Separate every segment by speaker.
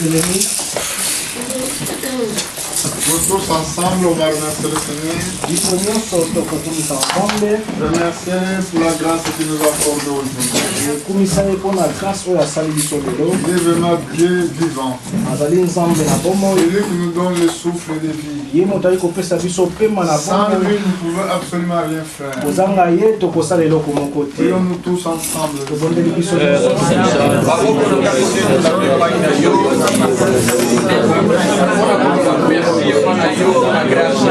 Speaker 1: Télémy.
Speaker 2: Nous tous ensemble, on va remercier le Seigneur. Remercier pour la grâce qu'il nous a accordée aujourd'hui. Il est vraiment Dieu vivant. Celui qui nous donne le souffle de vie. Sans lui, nous ne pouvons absolument rien faire. Prions-nous tous ensemble.
Speaker 3: La graça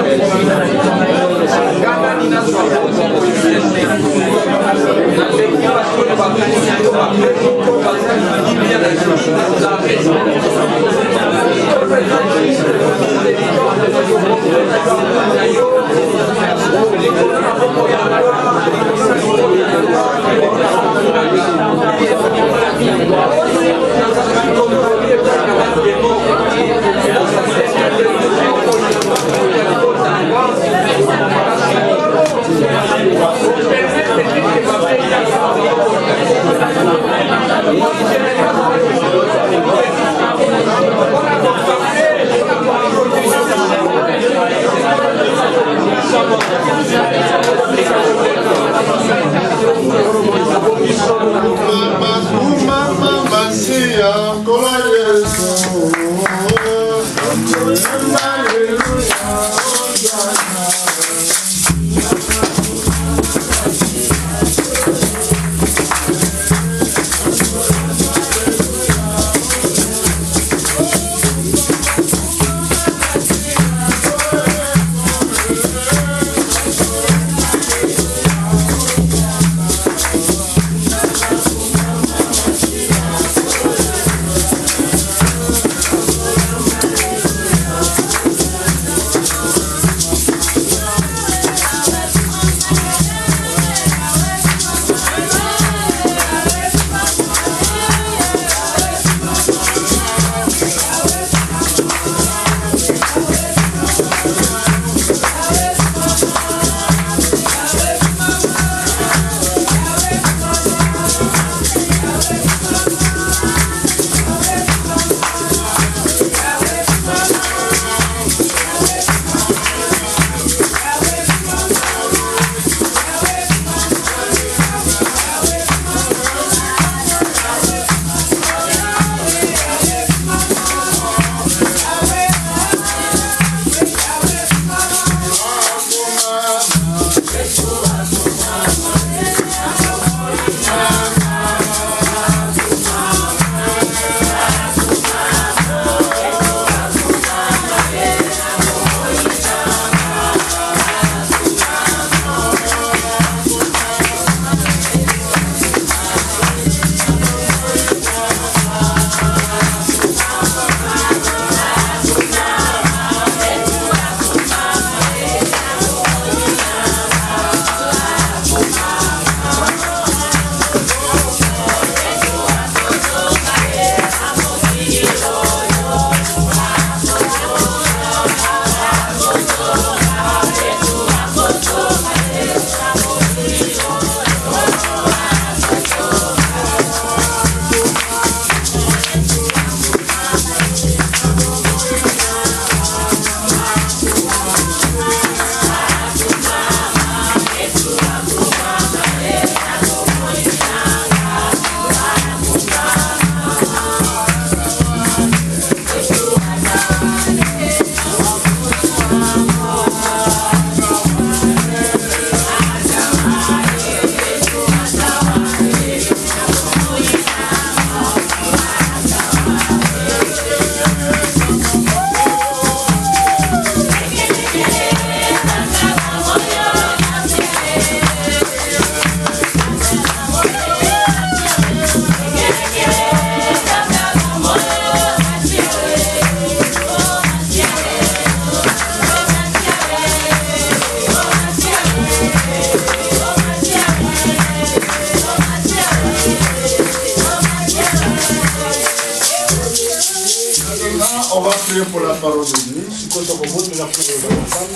Speaker 2: pour la parole de Dieu.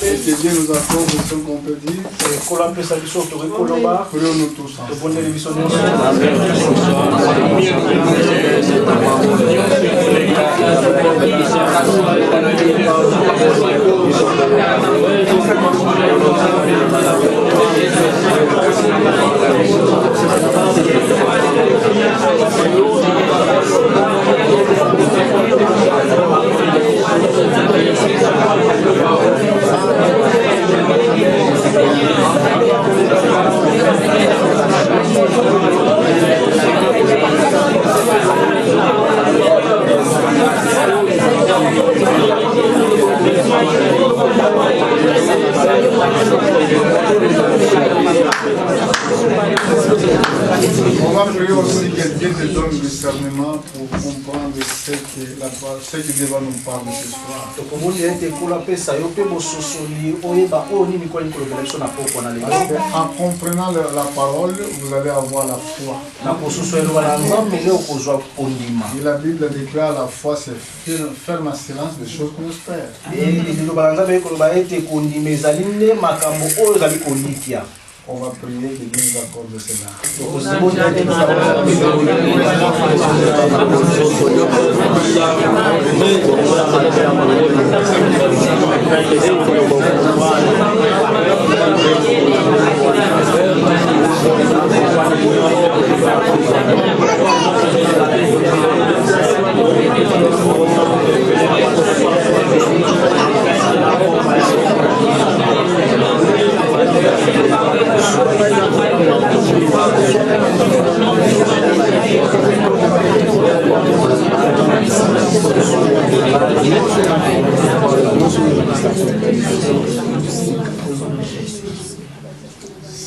Speaker 2: Et que Dieu nous accorde ce qu'on peut dire. Prions-nous tous ensemble. On va prier aussi que Dieu te donne le discernement pour comprendre ce qui devra nous parler ce soir. En comprenant la parole, vous allez avoir la foi. Et la Bible déclare la foi, c'est ferme silence des choses qu'on espère. On va prier que Dieu nous accorde cela.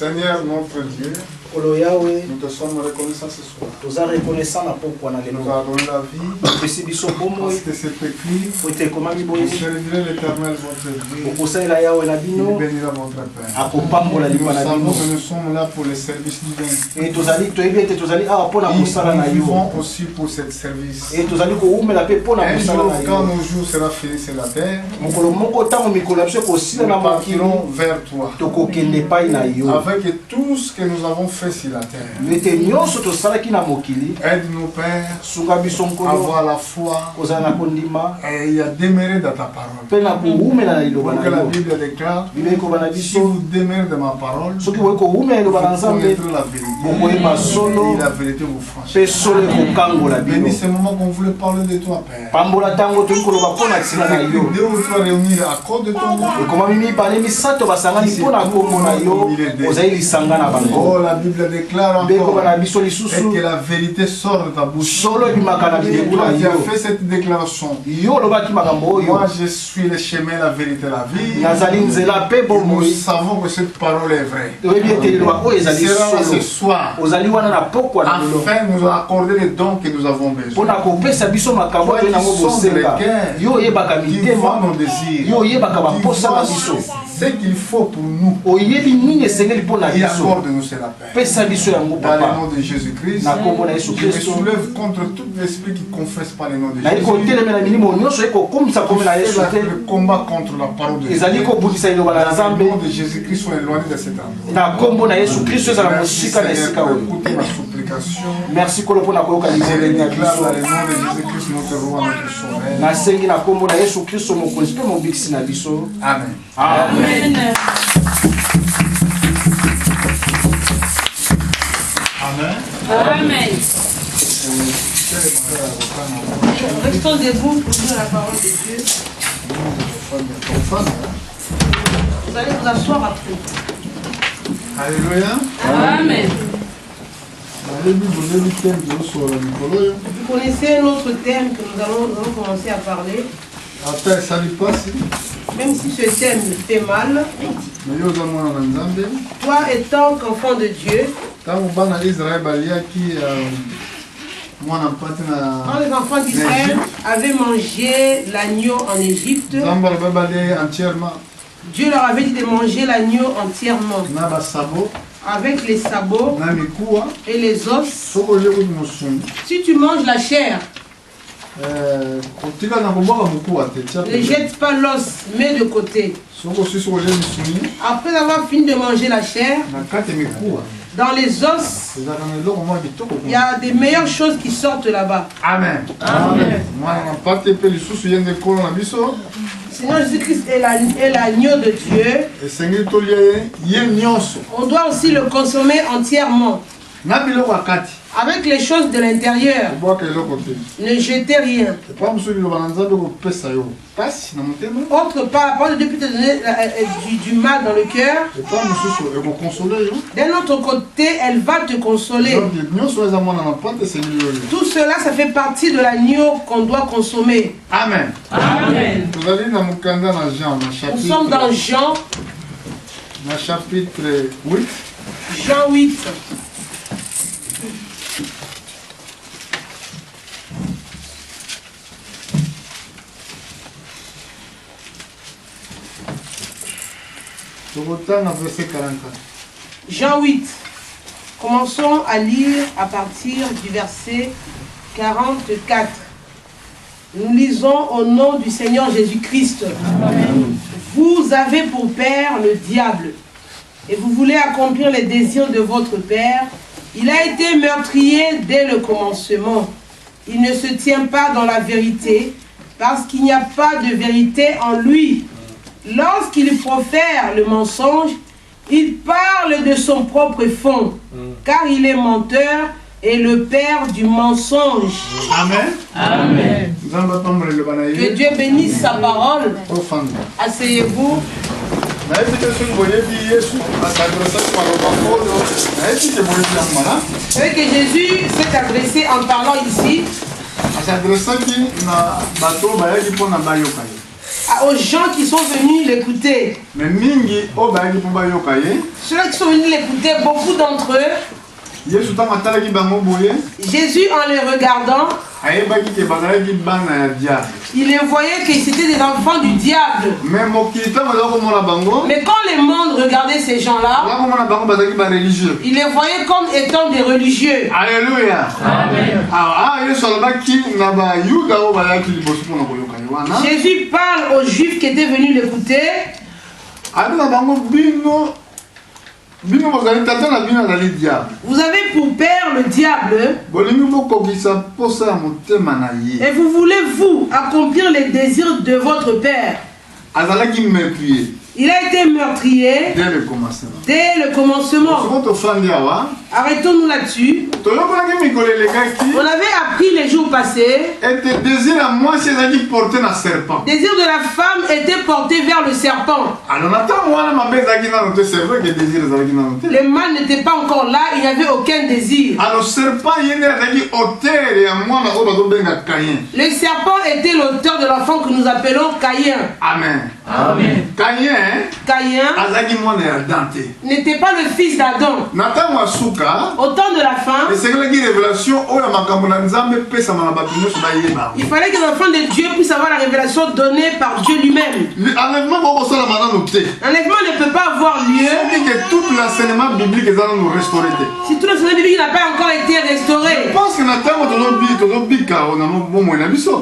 Speaker 2: Seigneur notre Dieu, nous te sommes reconnaissants ce soir. Nous avons donné la vie, parce que c'est écrit, vous servirez l'Éternel votre Dieu, il bénira votre Père. Nous savons que nous sommes là pour le service divin. Et nous vivons aussi pour ce service. Un jour, quand nos jours seront finis sur la terre, nous partirons vers toi. Avec tout ce que nous avons fait sur la terre. Aide-nous, Père, à avoir la foi et à demeurer dans ta parole. Pour que la Bible déclare, si vous demeurez dans ma parole, vous connaîtrez la vérité. Et la vérité vous franchira. Bénis ce moment qu'on voulait parler de toi, Père. Deux ou trois réunis à cause de ton nom. Oh, la Bible déclare encore et que la vérité sort de ta bouche. Et toi qui as fait cette déclaration, moi je suis le chemin, la vérité, la vie. Et nous savons que cette parole est vraie. Il sera là ce soir afin de nous accorder les dons que nous avons besoin. Toi qui sondes les cœurs, qui vois nos désirs, qui vois ce qu'il faut pour nous. Et accorde-nous cela, Père. Dans le nom de Jésus-Christ, je me soulève contre tout l'esprit qui confesse pas le nom de Jésus. Le combat contre la parole de Dieu. Dans le nom de Jésus-Christ, sont éloignés de cet endroit. Merci Seigneur pour écouter ma supplication. Merci pour le nom de Jésus-Christ, notre roi, notre sauveur. Amen. Amen.
Speaker 1: Amen. Restons debout pour dire la parole de Dieu. Vous allez vous asseoir après.
Speaker 2: Alléluia.
Speaker 1: Amen. Vous connaissez notre thème que nous allons commencer à parler. Même si ce thème fait mal, toi étant qu'enfant de Dieu, quand les enfants d'Israël avaient mangé l'agneau en Égypte, Dieu leur avait dit de manger l'agneau entièrement, avec les sabots et les os. Si tu manges la chair, ne jette pas l'os, mets de côté. Après avoir fini de manger la chair, dans les os, il y a des meilleures choses qui sortent là-bas.
Speaker 2: Amen. Amen.
Speaker 1: Seigneur Jésus-Christ est l'agneau de Dieu. On doit aussi le consommer entièrement. Avec les choses de l'intérieur. Ne jetez rien. Autre part, la parole de Dieu peut te donner du mal dans le cœur. D'un autre côté, elle va te consoler. Tout cela, ça fait partie de l'agneau qu'on doit consommer.
Speaker 2: Amen.
Speaker 1: Amen. Nous sommes dans Jean.
Speaker 2: Chapitre 8.
Speaker 1: Jean 8. Jean 8. Commençons à lire à partir du verset 44. Nous lisons au nom du Seigneur Jésus-Christ. Vous avez pour père le diable, et vous voulez accomplir les désirs de votre père. Il a été meurtrier dès le commencement. Il ne se tient pas dans la vérité, parce qu'il n'y a pas de vérité en lui. Lorsqu'il profère le mensonge, il parle de son propre fond, car il est menteur et le père du mensonge.
Speaker 2: Amen.
Speaker 1: Amen. Que Dieu bénisse sa parole. Asseyez-vous. Vous savez que Jésus s'est adressé en parlant ici aux gens qui sont venus l'écouter. Ceux qui sont venus l'écouter, beaucoup d'entre eux, Jésus en les regardant, il les voyait que c'était des enfants du diable. Mais quand le monde regardait ces gens-là, il les voyait comme étant des religieux. Alléluia. Jésus parle aux Juifs qui étaient venus l'écouter. Vous avez pour père le diable, et vous voulez vous accomplir les désirs de votre père. Il a été meurtrier dès le commencement. Arrêtons-nous là-dessus. On avait appris les jours passés. Désir de la femme était porté vers le serpent. Le mal n'était pas encore là, il n'y avait aucun désir. Le serpent était l'auteur de l'enfant que nous appelons Caïn.
Speaker 2: Amen.
Speaker 1: Amen. Caïn n'était pas le fils d'Adam. Au temps de la fin, il fallait que l'enfant de Dieu puisse avoir la révélation donnée par Dieu lui-même. L'enlèvement ne peut pas avoir lieu
Speaker 2: tout l'enseignement biblique
Speaker 1: si tout l'enseignement biblique n'a pas encore été restauré.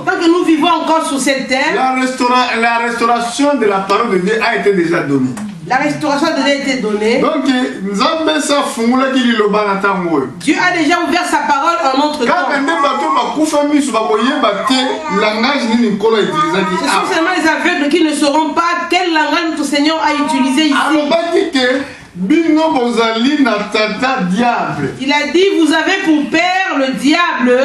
Speaker 1: Tant que nous vivons encore sur cette terre,
Speaker 2: la restauration de la parole de Dieu a été déjà donnée.
Speaker 1: La restauration a déjà été donnée.
Speaker 2: Donc,
Speaker 1: Dieu a déjà ouvert sa parole en notre temps. Ce sont seulement les aveugles qui ne sauront pas quel langage notre Seigneur a utilisé ici. Il a dit, vous avez pour père le diable.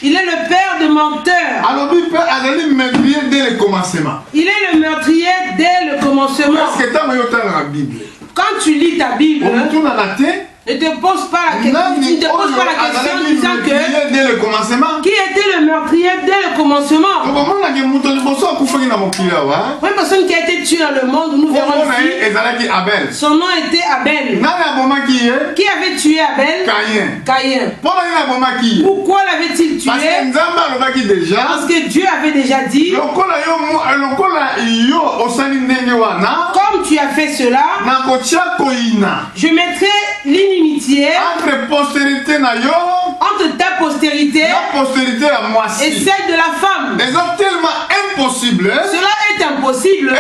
Speaker 1: Il est le père de menteurs. Il est le meurtrier dès le commencement. Quand tu lis ta Bible, ne te pose pas la question en disant que qui était le meurtrier dès le commencement. Une personne qui a été tuée dans le monde, nous verrons ici, son nom était Abel. Qui avait tué Abel? Caïn. Pourquoi l'avait-il tué? Parce que Dieu avait déjà dit, comme tu as fait cela, je mettrai l'inimitié entre ta postérité et celle de la femme. Cela est impossible.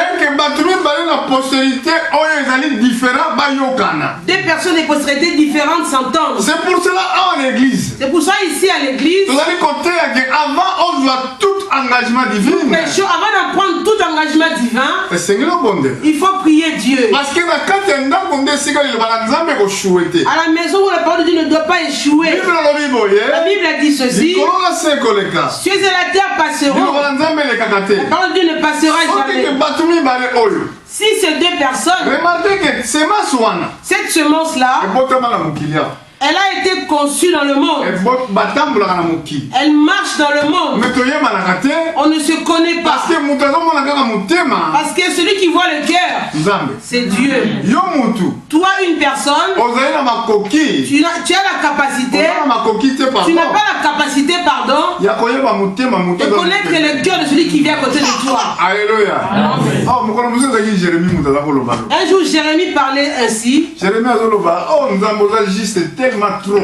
Speaker 1: Deux personnes de postérité différentes s'entendent.
Speaker 2: C'est pour cela en l'église.
Speaker 1: C'est pour ça ici à l'église,
Speaker 2: avant on doit tout engagement divin.
Speaker 1: Avant de prendre tout engagement divin, il faut prier Dieu.
Speaker 2: Parce que
Speaker 1: à la maison où la parole de Dieu ne doit pas échouer. La Bible a dit ceci. Cieux et la terre passeront. La parole de Dieu ne passera jamais. Si ces deux personnes,
Speaker 2: remarquez que
Speaker 1: cette semence-là, elle a été conçue dans le monde. Elle marche dans le monde. On ne se connaît pas. Parce que celui qui voit le cœur, c'est Dieu. Toi, une personne, tu as la capacité, tu n'as pas la capacité, pardon, de connaître le cœur de celui qui vient à côté de toi.
Speaker 2: Alléluia.
Speaker 1: Un jour, Jérémie parlait ainsi.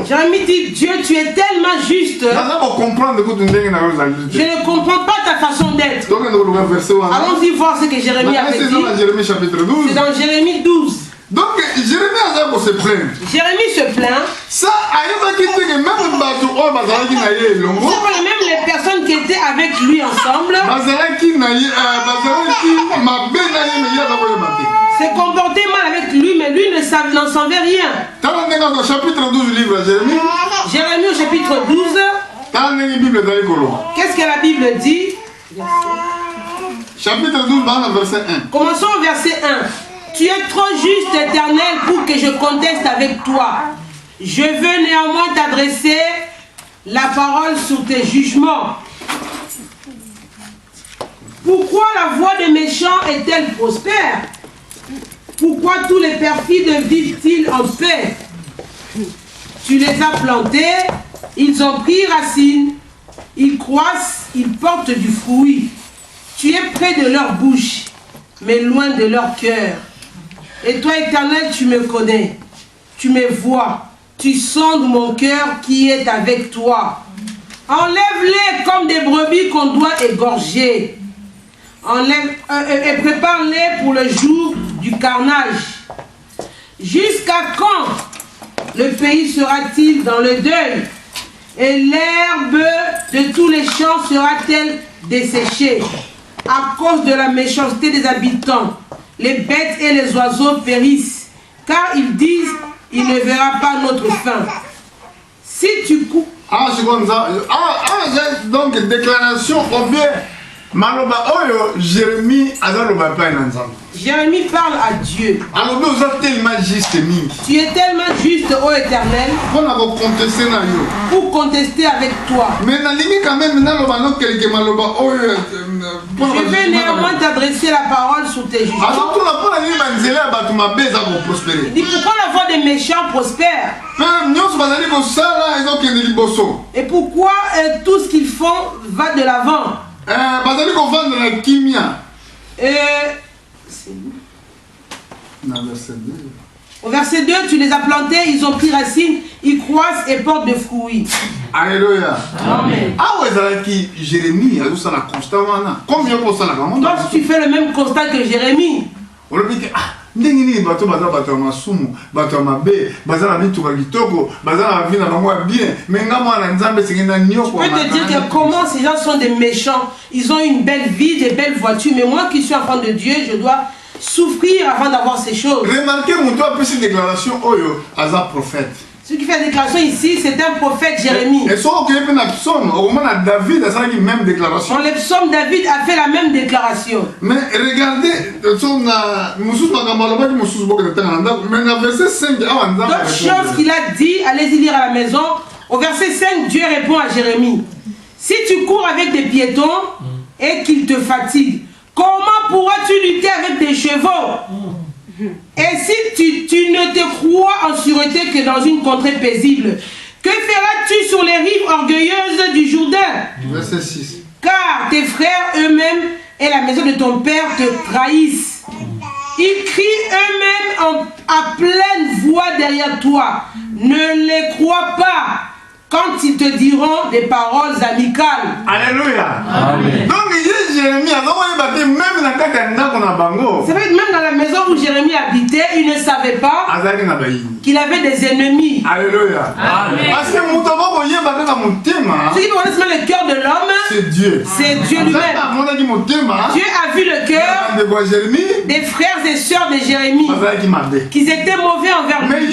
Speaker 1: Jérémie dit, Dieu, tu es tellement juste. Je ne comprends pas ta façon d'être. Allons-y voir ce que Jérémie avait dit. C'est dans Jérémie 12.
Speaker 2: Donc, Jérémie se plaint.
Speaker 1: Jérémie se plaint.
Speaker 2: Ça,
Speaker 1: même les personnes qui étaient avec lui ensemble s'est comporté mal avec lui, mais lui n'en savait rien.
Speaker 2: Chapitre 12 livre Jérémie.
Speaker 1: Jérémie au chapitre 12. Qu'est-ce que la Bible dit?
Speaker 2: Chapitre 12, verset 1.
Speaker 1: Commençons au verset 1. Tu es trop juste, Éternel, pour que je conteste avec toi. Je veux néanmoins t'adresser la parole sur tes jugements. Pourquoi la voie des méchants est-elle prospère? Pourquoi tous les perfides vivent-ils en paix? Tu les as plantés, ils ont pris racine, ils croissent, ils portent du fruit. Tu es près de leur bouche, mais loin de leur cœur. Et toi, Éternel, tu me connais, tu me vois, tu sondes mon cœur qui est avec toi. Enlève-les comme des brebis qu'on doit égorger. Et prépare-les pour le jour du carnage. Jusqu'à quand le pays sera-t-il dans le deuil? Et l'herbe de tous les champs sera-t-elle desséchée? À cause de la méchanceté des habitants, les bêtes et les oiseaux périssent, car ils disent, il ne verra pas notre fin. Si tu coupes...
Speaker 2: donc déclaration au bien. Maloba oyo Jérémie azaloba pa nanzambe.
Speaker 1: Jérémie parle à Dieu.
Speaker 2: Alors nous sommes tellement juste mingi.
Speaker 1: Tu es tellement juste, ô Éternel. Pour contester avec toi.
Speaker 2: Mais nalingi quand même naloba no quelque maloba oyo.
Speaker 1: Je vais néanmoins t'adresser la parole sur tes jugements. Il dit pourquoi la voie des méchants prospère? Et pourquoi tout ce qu'ils font va de l'avant? Au verset 2, tu les as plantés, ils ont pris racine, ils croissent et portent des fruits.
Speaker 2: Alléluia.
Speaker 1: Amen. Donc tu fais le même constat que Jérémie.
Speaker 2: Je peux
Speaker 1: te dire que comment ces gens sont des méchants. Ils ont une belle vie, des belles voitures, mais moi qui suis enfant de Dieu, je dois souffrir avant d'avoir ces choses.
Speaker 2: Remarquez, mon toit peut cette déclaration, Asa prophète.
Speaker 1: Ce qui fait la déclaration ici, c'est un prophète Jérémie.
Speaker 2: Et son David a fait la même déclaration.
Speaker 1: Dans les psaumes, David a fait la même déclaration.
Speaker 2: Mais regardez,
Speaker 1: d'autres choses qu'il a dit, allez-y lire à la maison. Au verset 5, Dieu répond à Jérémie. Si tu cours avec des piétons et qu'ils te fatiguent, comment pourras-tu lutter avec des chevaux? Et si tu ne te crois en sûreté que dans une contrée paisible, que feras-tu sur les rives orgueilleuses du Jourdain?
Speaker 2: Verset 6.
Speaker 1: Car tes frères eux-mêmes et la maison de ton père te trahissent. Ils crient eux-mêmes à pleine voix derrière toi. Ne les crois pas quand ils te diront des paroles amicales.
Speaker 2: Alléluia. Amen. Donc Jérémie,
Speaker 1: c'est vrai que même dans la maison où Jérémie habitait, il ne savait pas qu'il avait des ennemis.
Speaker 2: Alléluia. Amen. Parce que ce qui
Speaker 1: connaît le cœur de l'homme,
Speaker 2: c'est Dieu.
Speaker 1: C'est Dieu lui-même. Dieu a vu le cœur des frères et sœurs de Jérémie qu'ils étaient mauvais envers lui.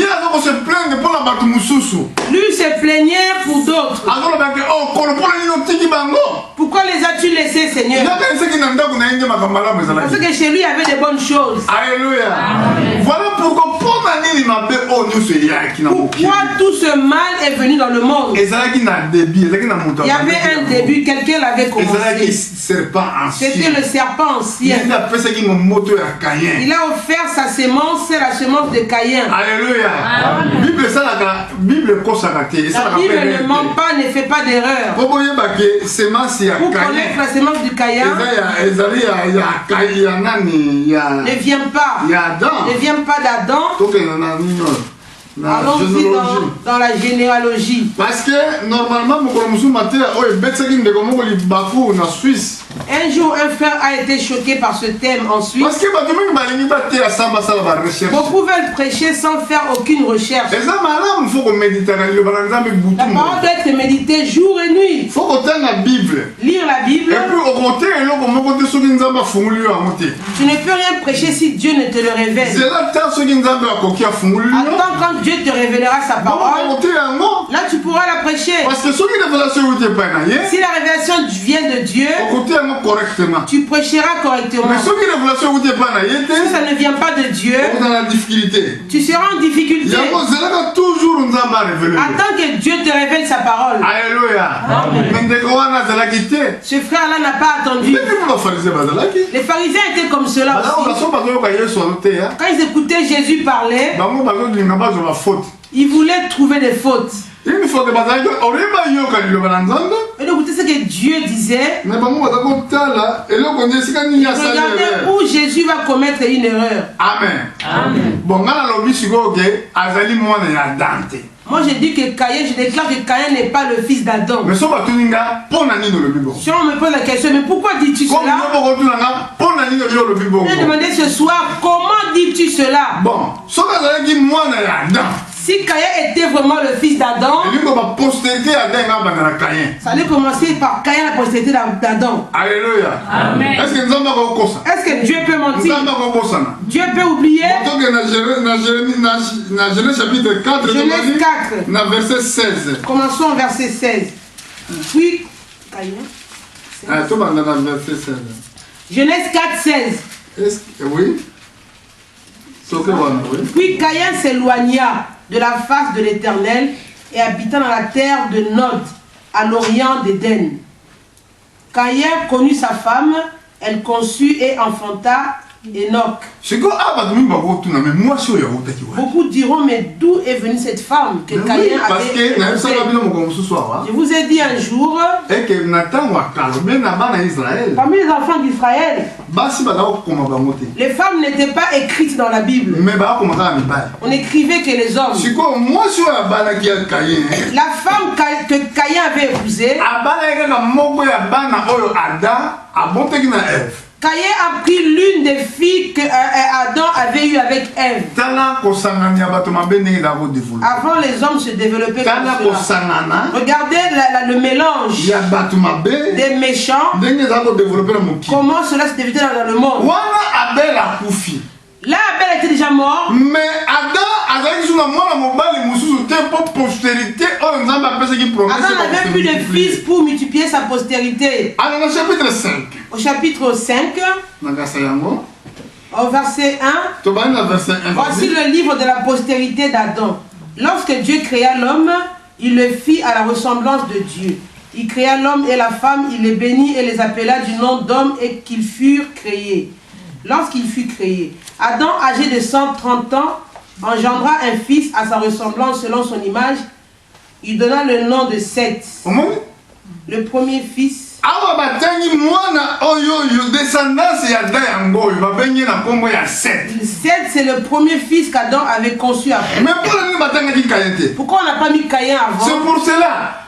Speaker 1: Lui se plaignait pour d'autres. Pourquoi les as-tu laissés, Seigneur? Parce que chez lui il y avait des bonnes choses.
Speaker 2: Alléluia. Voilà pourquoi
Speaker 1: tout ce mal est venu dans le monde. Il y avait un début, quelqu'un l'avait commencé. C'était le serpent ancien. Il a offert sa sémence, c'est la sémence de Caïn.
Speaker 2: Alléluia. La Bible
Speaker 1: ne ment pas, ne fait pas d'erreur. Pour connaître la sémence du Caïn, ne vient pas d'Adam. Allons-y dans la généalogie.
Speaker 2: Parce que normalement,
Speaker 1: un jour, un frère a été choqué par ce thème en Suisse. Beaucoup veulent prêcher sans faire aucune recherche. La parole doit être méditée jour et nuit.
Speaker 2: Il faut
Speaker 1: lire la Bible. Tu ne peux rien prêcher si Dieu ne te le révèle. Attends quand Dieu te révélera sa parole. Là tu pourras la prêcher. Si la révélation vient de Dieu, tu prêcheras correctement. Si ça ne vient pas de Dieu, tu seras en difficulté. Attends que Dieu te révèle sa parole.
Speaker 2: Alléluia.
Speaker 1: Ce frère-là n'a pas attendu. Les pharisiens étaient comme cela aussi. Quand ils écoutaient Jésus parler, ils voulaient trouver des fautes. Et écoutez ce que Dieu disait. Regardez où Jésus va commettre une erreur.
Speaker 2: Amen.
Speaker 1: Moi je dis que Caïn, je déclare que Caïn n'est pas le fils d'Adam. Si on me pose la question, mais pourquoi dis-tu cela? Je vais demander ce soir, comment dis-tu cela?
Speaker 2: Bon,
Speaker 1: si Caïn était vraiment le fils d'Adam, ça allait commencer par Caïn, la postérité d'Adam.
Speaker 2: Alléluia.
Speaker 1: Amen. Est-ce que Dieu peut mentir? Dieu peut oublier?
Speaker 2: Genèse chapitre 4,
Speaker 1: Genèse 4.
Speaker 2: Verset 16.
Speaker 1: Commençons au verset 16. Puis, Caïn.
Speaker 2: Verset 16.
Speaker 1: Genèse 4, 16.
Speaker 2: Oui.
Speaker 1: Puis Caïn s'éloigna de la face de l'Éternel et habita dans la terre de Nod, à l'orient d'Éden. Caïn connut sa femme, elle conçut et enfanta Enoch. Beaucoup diront, mais d'où est venue cette femme que Caïn avait épousée? Je vous ai dit un jour, parmi les enfants d'Israël, les femmes n'étaient pas écrites dans la Bible. On n'écrivait que les hommes. La femme que Caïn avait épousée, Caïn a pris l'une des filles que Adam avait eues avec Ève. Avant, les hommes se développaient comme cela. Regardez le mélange des méchants. Comment cela se développait dans le monde. Là, Abel était déjà mort.
Speaker 2: Mais Adam
Speaker 1: n'avait plus de fils pour multiplier sa postérité. Au chapitre 5, au verset 1, voici le livre de la postérité d'Adam. Lorsque Dieu créa l'homme, il le fit à la ressemblance de Dieu. Il créa l'homme et la femme, il les bénit et les appela du nom d'homme et qu'ils furent créés. Lorsqu'il fut créé, Adam, âgé de 130 ans, engendra un fils à sa ressemblance selon son image. Il donna le nom de Seth. Le premier fils. Seth, c'est le premier fils qu'Adam avait conçu après. Pourquoi on n'a pas mis Caïn avant?
Speaker 2: C'est pour cela.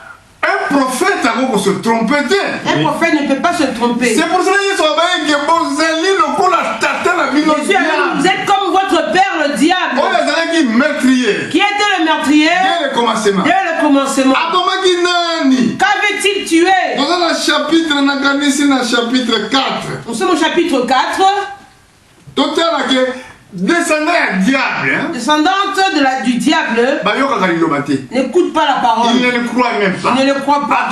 Speaker 2: Un prophète a se tromper.
Speaker 1: Un prophète ne peut pas se tromper.
Speaker 2: C'est pour cela que
Speaker 1: vous êtes comme votre père le diable. Qui était le meurtrier?
Speaker 2: Dès le commencement.
Speaker 1: Qu'avait-il tué?
Speaker 2: chapitre, chapitre 4.
Speaker 1: Nous sommes au chapitre 4.
Speaker 2: Descendant diable,
Speaker 1: descendante du diable, n'écoute pas la parole.
Speaker 2: Il ne le croit même pas.
Speaker 1: Il ne le croit pas.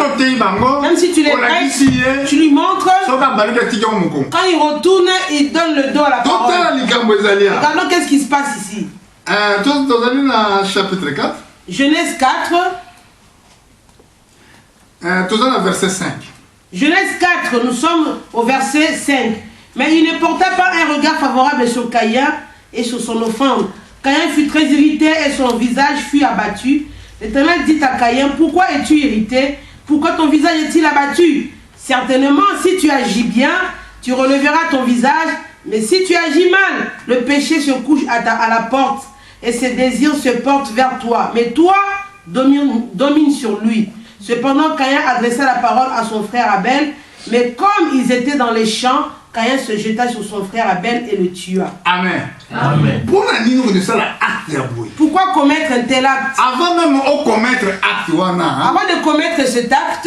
Speaker 1: Même si tu les prêches, tu lui montres. Quand il retourne, il donne le dos à la parole. Regardons qu'est-ce qui se passe ici.
Speaker 2: Chapitre 4.
Speaker 1: Genèse 4.
Speaker 2: Verset 5.
Speaker 1: Genèse 4, nous sommes au verset 5. Mais il ne porta pas un regard favorable sur Caïn et sur son offrande. Caïn fut très irrité et son visage fut abattu. L'Éternel dit à Caïn, pourquoi es-tu irrité? Pourquoi ton visage est-il abattu? Certainement, si tu agis bien, tu releveras ton visage. Mais si tu agis mal, le péché se couche à la porte et ses désirs se portent vers toi. Mais toi, domine sur lui. Cependant, Caïn adressa la parole à son frère Abel. Mais comme ils étaient dans les champs, Caïn se jeta sur son frère Abel et le tua.
Speaker 2: Amen. Amen.
Speaker 1: Pourquoi commettre un tel acte?
Speaker 2: Avant même de commettre acte,
Speaker 1: avant de commettre cet acte,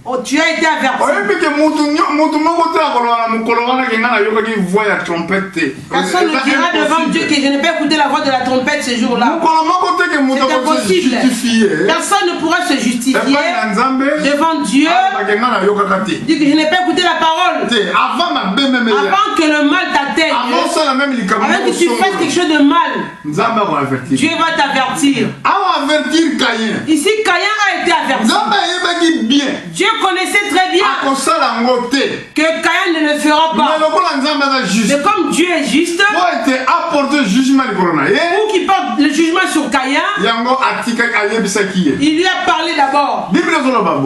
Speaker 1: oh, tu as été averti. Personne ne dira devant Dieu que je n'ai pas écouté la voix de la trompette ce jour-là. C'est impossible. Personne ne pourra se justifier devant Dieu. Dit que je n'ai pas écouté la parole. Avant que le mal t'atteigne, avant que tu fasses quelque chose de mal, Dieu va t'avertir. Ici, Caïn a été averti. Dieu connaissait très bien que Caïn ne le fera pas. Mais comme Dieu est juste, pour qu'il porte le jugement sur Caïn, il lui a parlé d'abord.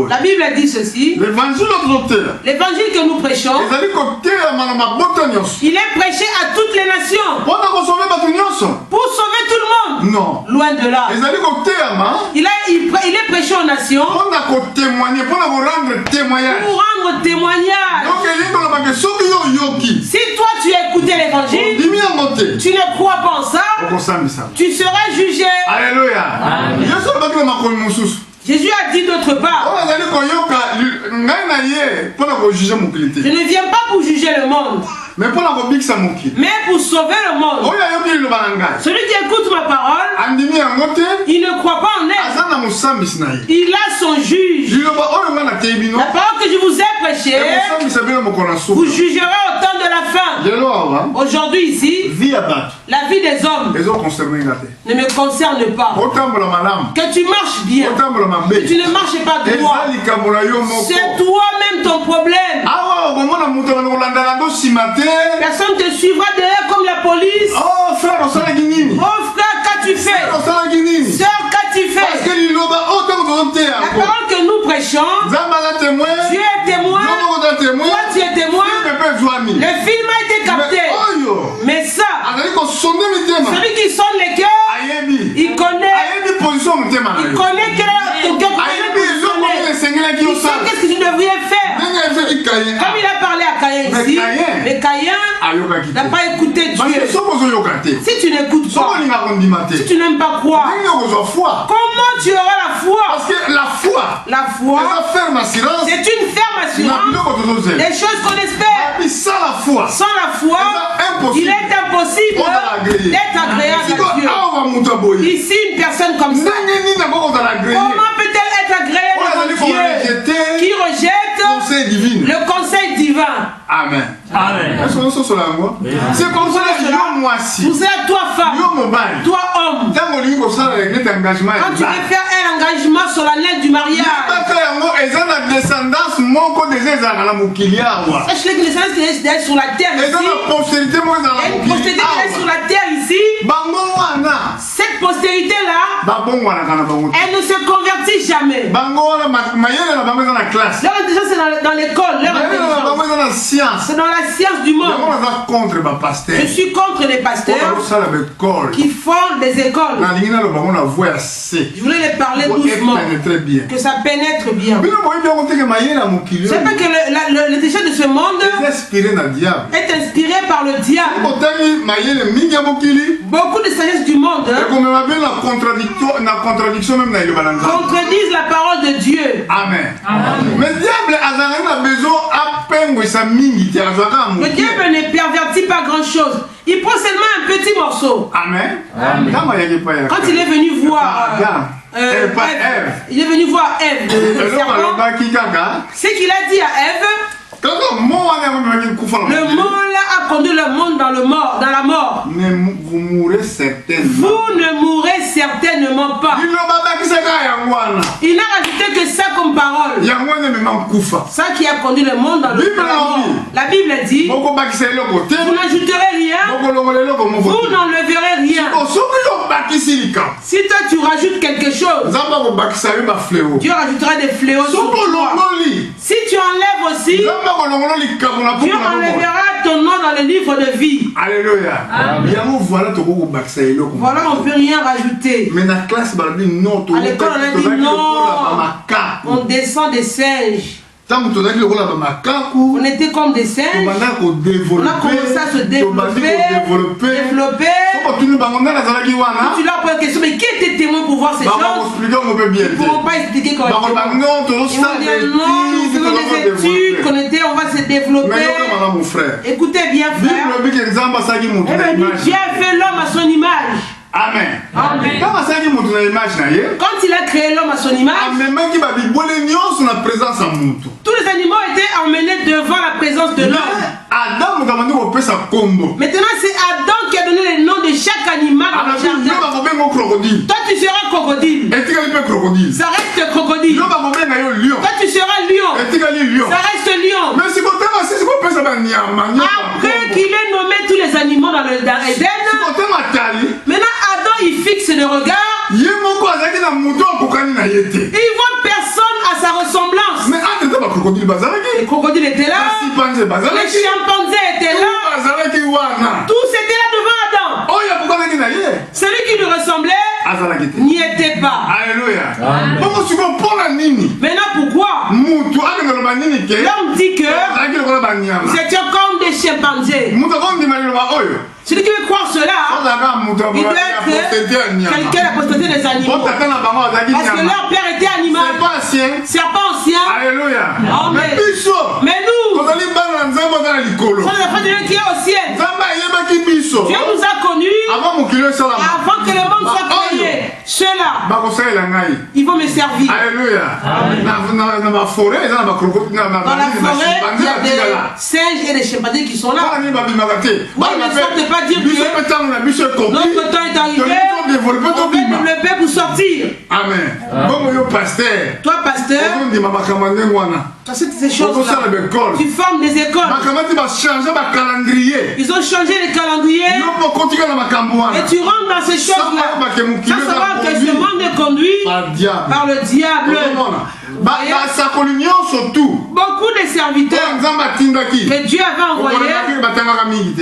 Speaker 1: La Bible dit ceci. L'évangile que nous prêchons, il est prêché à toutes les nations pour sauver tout le monde.
Speaker 2: Non.
Speaker 1: Loin de là. Il est prêché aux nations pour rendre témoignage. Si toi tu as écouté l'évangile, tu ne crois pas en ça, tu seras jugé.
Speaker 2: Alléluia.
Speaker 1: Jésus a dit d'autre part, je ne viens pas pour juger le monde, mais pour sauver le monde. Celui qui écoute ma parole, il ne croit pas en elle. Il a son juge. La parole que je vous ai prêchée, vous jugerez au temps de la fin. Aujourd'hui ici, la vie des hommes ne me concerne pas. Que tu marches bien, que tu ne marches pas droit, c'est toi-même ton problème. Personne te suivra derrière comme la police.
Speaker 2: Oh frère,
Speaker 1: qu'as-tu fait? Sœur, qu'as-tu fait? La parole que nous prêchons, Dieu est témoin, toi tu es témoin. Le film a été capté. Mais ça, celui qui sonne les cœurs, il connaît quel est ton cœur. Il sait qu'est-ce que tu devrais faire. Comme il a parlé à Caïn ici, mais Caïn n'a pas écouté Dieu. Si tu n'écoutes pas, si tu n'aimes pas croire, comment tu auras la foi?
Speaker 2: Parce que la foi,
Speaker 1: c'est une ferme assurance des choses qu'on espère. Sans la foi, il est impossible d'être agréable à Dieu. Ici, une personne comme ça, comment peut-elle être agréable à Dieu qui rejette le conseil divin?
Speaker 2: Amen. C'est comme ça que
Speaker 1: vous êtes toi femme, toi homme, quand tu veux faire un engagement solennel du mariage, sache-le que les descendants qui est sur la terre ici, il y a une postérité qui est sur la terre ici. Cette postérité-là, elle ne se convertit jamais. Leur intelligence c'est dans l'école, leur intelligence c'est dans la science du monde. Je suis contre les pasteurs qui font des écoles. Je voulais les parler doucement, que ça pénètre bien. C'est pas que l'intelligence de ce monde est inspiré par le diable. Beaucoup de sagesse du monde contredisent la parole de Dieu.
Speaker 2: Amen. Mais le diable
Speaker 1: Le diable ne pervertit pas grand chose. Il prend seulement un petit morceau.
Speaker 2: Amen.
Speaker 1: Quand il est venu voir il est venu voir Ève, ce qu'il a dit à Ève, le mot-là a conduit le monde dans la mort.
Speaker 2: Vous mourrez certainement.
Speaker 1: Vous ne mourrez certainement pas. Il n'a rajouté que ça comme parole. Ça qui a conduit le monde dans la mort. La Bible dit, vous n'ajouterez rien, vous n'enleverez rien. Si toi tu rajoutes quelque chose, Dieu rajoutera des fléaux sur toi. Si tu enlèves aussi, Dieu enlèvera ton nom dans le livre de vie.
Speaker 2: Alléluia.
Speaker 1: Voilà, on ne peut rien rajouter.
Speaker 2: Mais dans la classe, à
Speaker 1: l'école, on a dit non, on descend des singes. On était comme des singes. On a commencé à se développer. Tu leur poses la question, mais qui était témoin pour voir ces choses? Ils ne pourront pas expliquer correctement. Ils vont dire non, faisons des études, on va se développer. Écoutez bien, frère. Dieu a fait l'homme à son image.
Speaker 2: Amen.
Speaker 1: Amen. Quand il a créé l'homme à son image, tous les animaux étaient emmenés devant la présence de l'homme. Maintenant, c'est Adam qui a donné le nom de chaque animal dans le jardin. Toi, tu seras crocodile. Ça reste crocodile. Toi, tu seras lion. Ça reste lion. Après qu'il ait nommé tous les animaux dans Éden, maintenant Adam il fixe le regard. Il voit personne à sa ressemblance. Les crocodiles étaient là. Les chimpanzés étaient là. Tous étaient là devant Adam. Celui qui lui ressemblait n'y était pas.
Speaker 2: Alléluia.
Speaker 1: Maintenant pourquoi l'homme dit que nous étions comme des chimpanzés? Celui qui veut croire cela, il doit être quelqu'un à postérité des animaux. Parce que leur père était animal. Serpent ancien.
Speaker 2: Alléluia.
Speaker 1: Amen. Mais nous, nous sommes les enfants de Dieu qui est au ciel. Dieu nous a connus avant que le monde soit créé. Ceux-là, ils vont me servir.
Speaker 2: Alléluia. Dans la forêt, il y a
Speaker 1: des singes et des chimpanzés qui sont là. Oui, mais ça ne veut pas dire que notre temps est arrivé, on va développer pour sortir.
Speaker 2: Amen.
Speaker 1: Toi, pasteur, c'est ces choses-là. Tu formes des écoles. Ils ont changé les calendriers. Et tu rentres dans ces choses-là. Ça savoir que ce monde est conduit par le diable. Beaucoup de serviteurs que Dieu avait envoyés,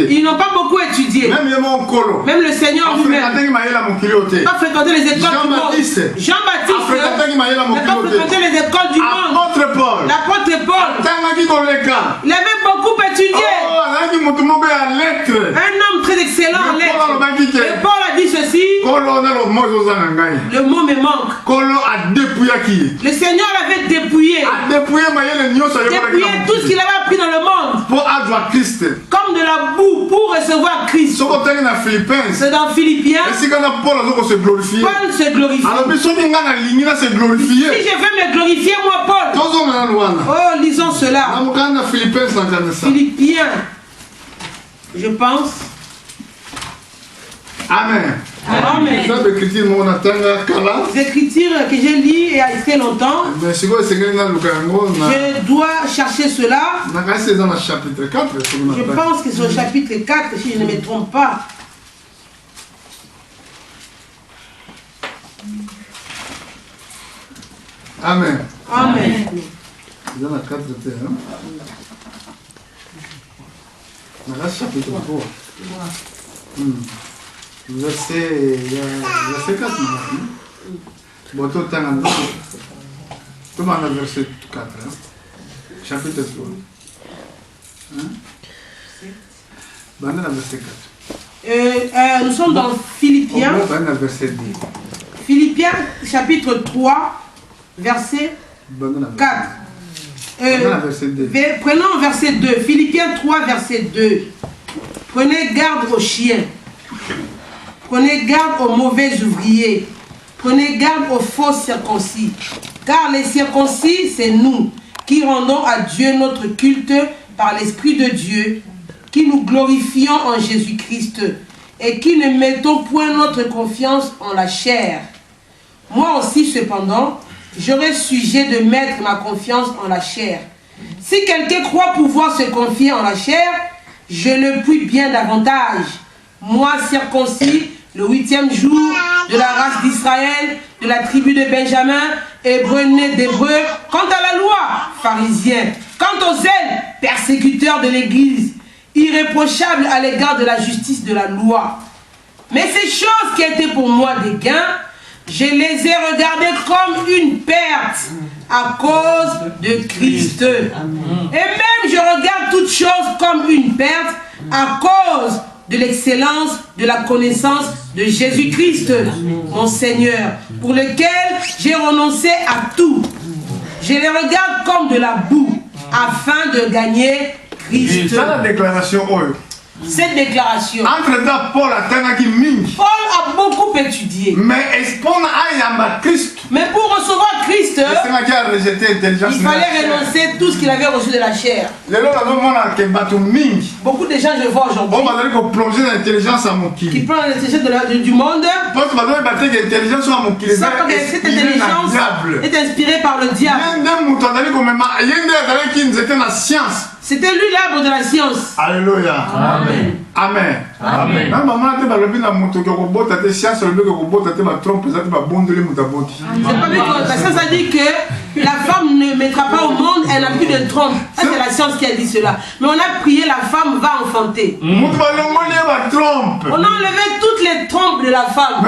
Speaker 1: ils n'ont pas beaucoup étudié. Même le Seigneur lui-même n'a pas fréquenté les écoles du monde. Jean-Baptiste n'a pas fréquenté les écoles du monde. L'apôtre Paul, il avait beaucoup étudié. Un homme très excellent en lettres. Et Paul a dit ceci. Le mot me manque. Le Seigneur l'avait dépouillé. Dépouillé tout ce qu'il avait appris dans le monde. Comme de la boue pour recevoir Christ. C'est dans Philippiens. Paul se glorifie. Si je veux me glorifier, moi, Paul. Oh, lisons cela. Philippiens. Je pense.
Speaker 2: Amen.
Speaker 1: Amen. Les écritures que j'ai lues il y a très longtemps. Je dois chercher cela. Je pense que c'est au chapitre 4, si je ne me trompe pas.
Speaker 2: Amen.
Speaker 1: Amen.
Speaker 2: Chapitre 3. Verset 4. Verset 4. Chapitre 3. Verset
Speaker 1: 4. Nous sommes dans Philippiens. Philippiens chapitre 3, verset 4. Prenons verset 2. Philippiens 3, verset 2. Prenez garde aux chiens. Prenez garde aux mauvais ouvriers. Prenez garde aux faux circoncis. Car les circoncis, c'est nous qui rendons à Dieu notre culte par l'Esprit de Dieu, qui nous glorifions en Jésus-Christ et qui ne mettons point notre confiance en la chair. Moi aussi, cependant, j'aurais sujet de mettre ma confiance en la chair. Si quelqu'un croit pouvoir se confier en la chair, je le puis bien davantage. Moi, circoncis, le 8e jour de la race d'Israël, de la tribu de Benjamin, hébreu né d'hébreu, quant à la loi, pharisien, quant aux zèles, persécuteurs de l'Église, irréprochable à l'égard de la justice de la loi. Mais ces choses qui étaient pour moi des gains, je les ai regardées comme une perte à cause de Christ. Et même je regarde toutes choses comme une perte à cause de l'excellence de la connaissance de Jésus-Christ, mon Seigneur, pour lequel j'ai renoncé à tout. Je les regarde comme de la boue, afin de gagner Christ.
Speaker 2: C'est la déclaration.
Speaker 1: Cette déclaration,
Speaker 2: Paul
Speaker 1: a beaucoup étudié. Mais pour recevoir Christ, il fallait renoncer tout ce qu'il avait reçu de la chair. Beaucoup de gens, je vois aujourd'hui, qui plongent dans l'intelligence du monde. Cette intelligence est inspirée par le diable. C'était lui l'arbre de la science.
Speaker 2: Alléluia. Amen. Amen. Amen.
Speaker 1: La science a dit que la femme ne mettra pas au monde, elle n'a plus de trompe. Ça, c'est la science qui a dit cela. Mais on a prié, la femme va enfanter. On a enlevé toutes les trompes de la femme. On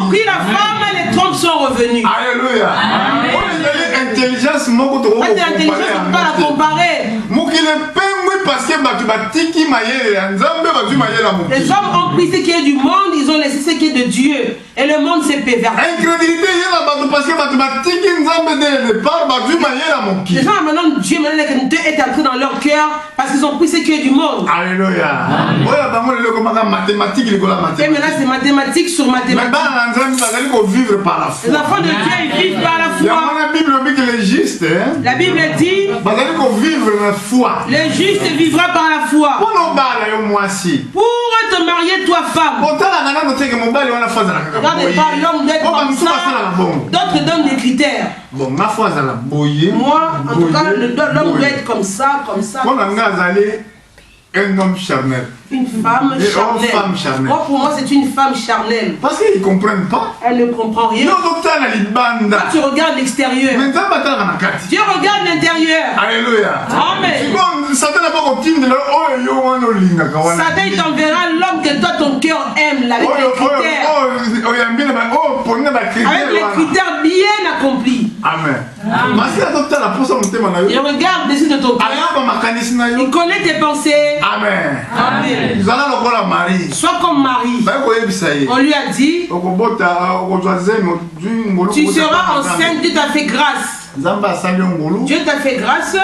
Speaker 1: prie la femme et les trompes sont revenues. Alléluia.
Speaker 2: Intelligence,
Speaker 1: on ne peut pas la comparer. Les hommes ont pris ce qui est du monde, ils ont laissé ce qui est de Dieu. Et le monde s'est perverti. Les gens maintenant, Dieu est entré dans leur cœur parce qu'ils ont pris ce qui est du monde.
Speaker 2: Alléluia.
Speaker 1: Et maintenant c'est mathématiques sur mathématiques. Les enfants de Dieu, ils vivent par la foi. La Bible dit le juste vivra par la foi. Pour te marier, toi femme, regardez pas l'homme d'être comme ça. D'autres donnent des critères. Moi, en tout cas, l'homme doit être comme ça, comme ça.
Speaker 2: Un homme charnel.
Speaker 1: Une femme charnelle. Moi, pour moi, c'est une femme charnelle.
Speaker 2: Parce qu'ils ne comprennent pas.
Speaker 1: Elle ne comprend rien. Quand tu regardes l'extérieur, Dieu regarde l'intérieur.
Speaker 2: Alléluia.
Speaker 1: Amen. Satan t'enverra l'homme que toi, ton cœur aime, avec les critères. Avec les critères bien accomplis.
Speaker 2: Amen.
Speaker 1: Il regarde dessus de ton cœur. Il connaît tes pensées.
Speaker 2: Amen.
Speaker 1: Amen. Sois comme Marie. On lui a dit, tu seras enceinte, Dieu t'a fait grâce. Dieu t'a fait grâce.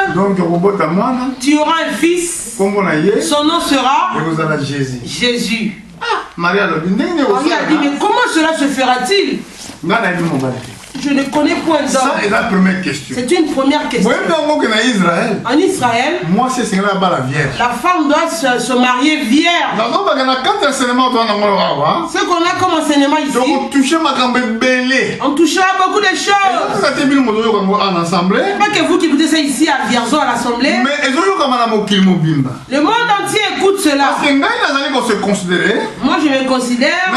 Speaker 1: Tu auras un fils. Son nom sera Jésus.
Speaker 2: Marie a
Speaker 1: dit, mais comment cela se fera-t-il? Je ne connais point d'homme.
Speaker 2: Ça est la première question.
Speaker 1: C'est une première question. En Israël,
Speaker 2: moi c'est la vierge.
Speaker 1: La femme doit se marier vierge. Ce qu'on a comme enseignement ici, on touchera beaucoup de choses. Pas que vous qui écoutez ça ici à Vierzon à l'Assemblée. Le monde entier écoute cela. Moi je me considère,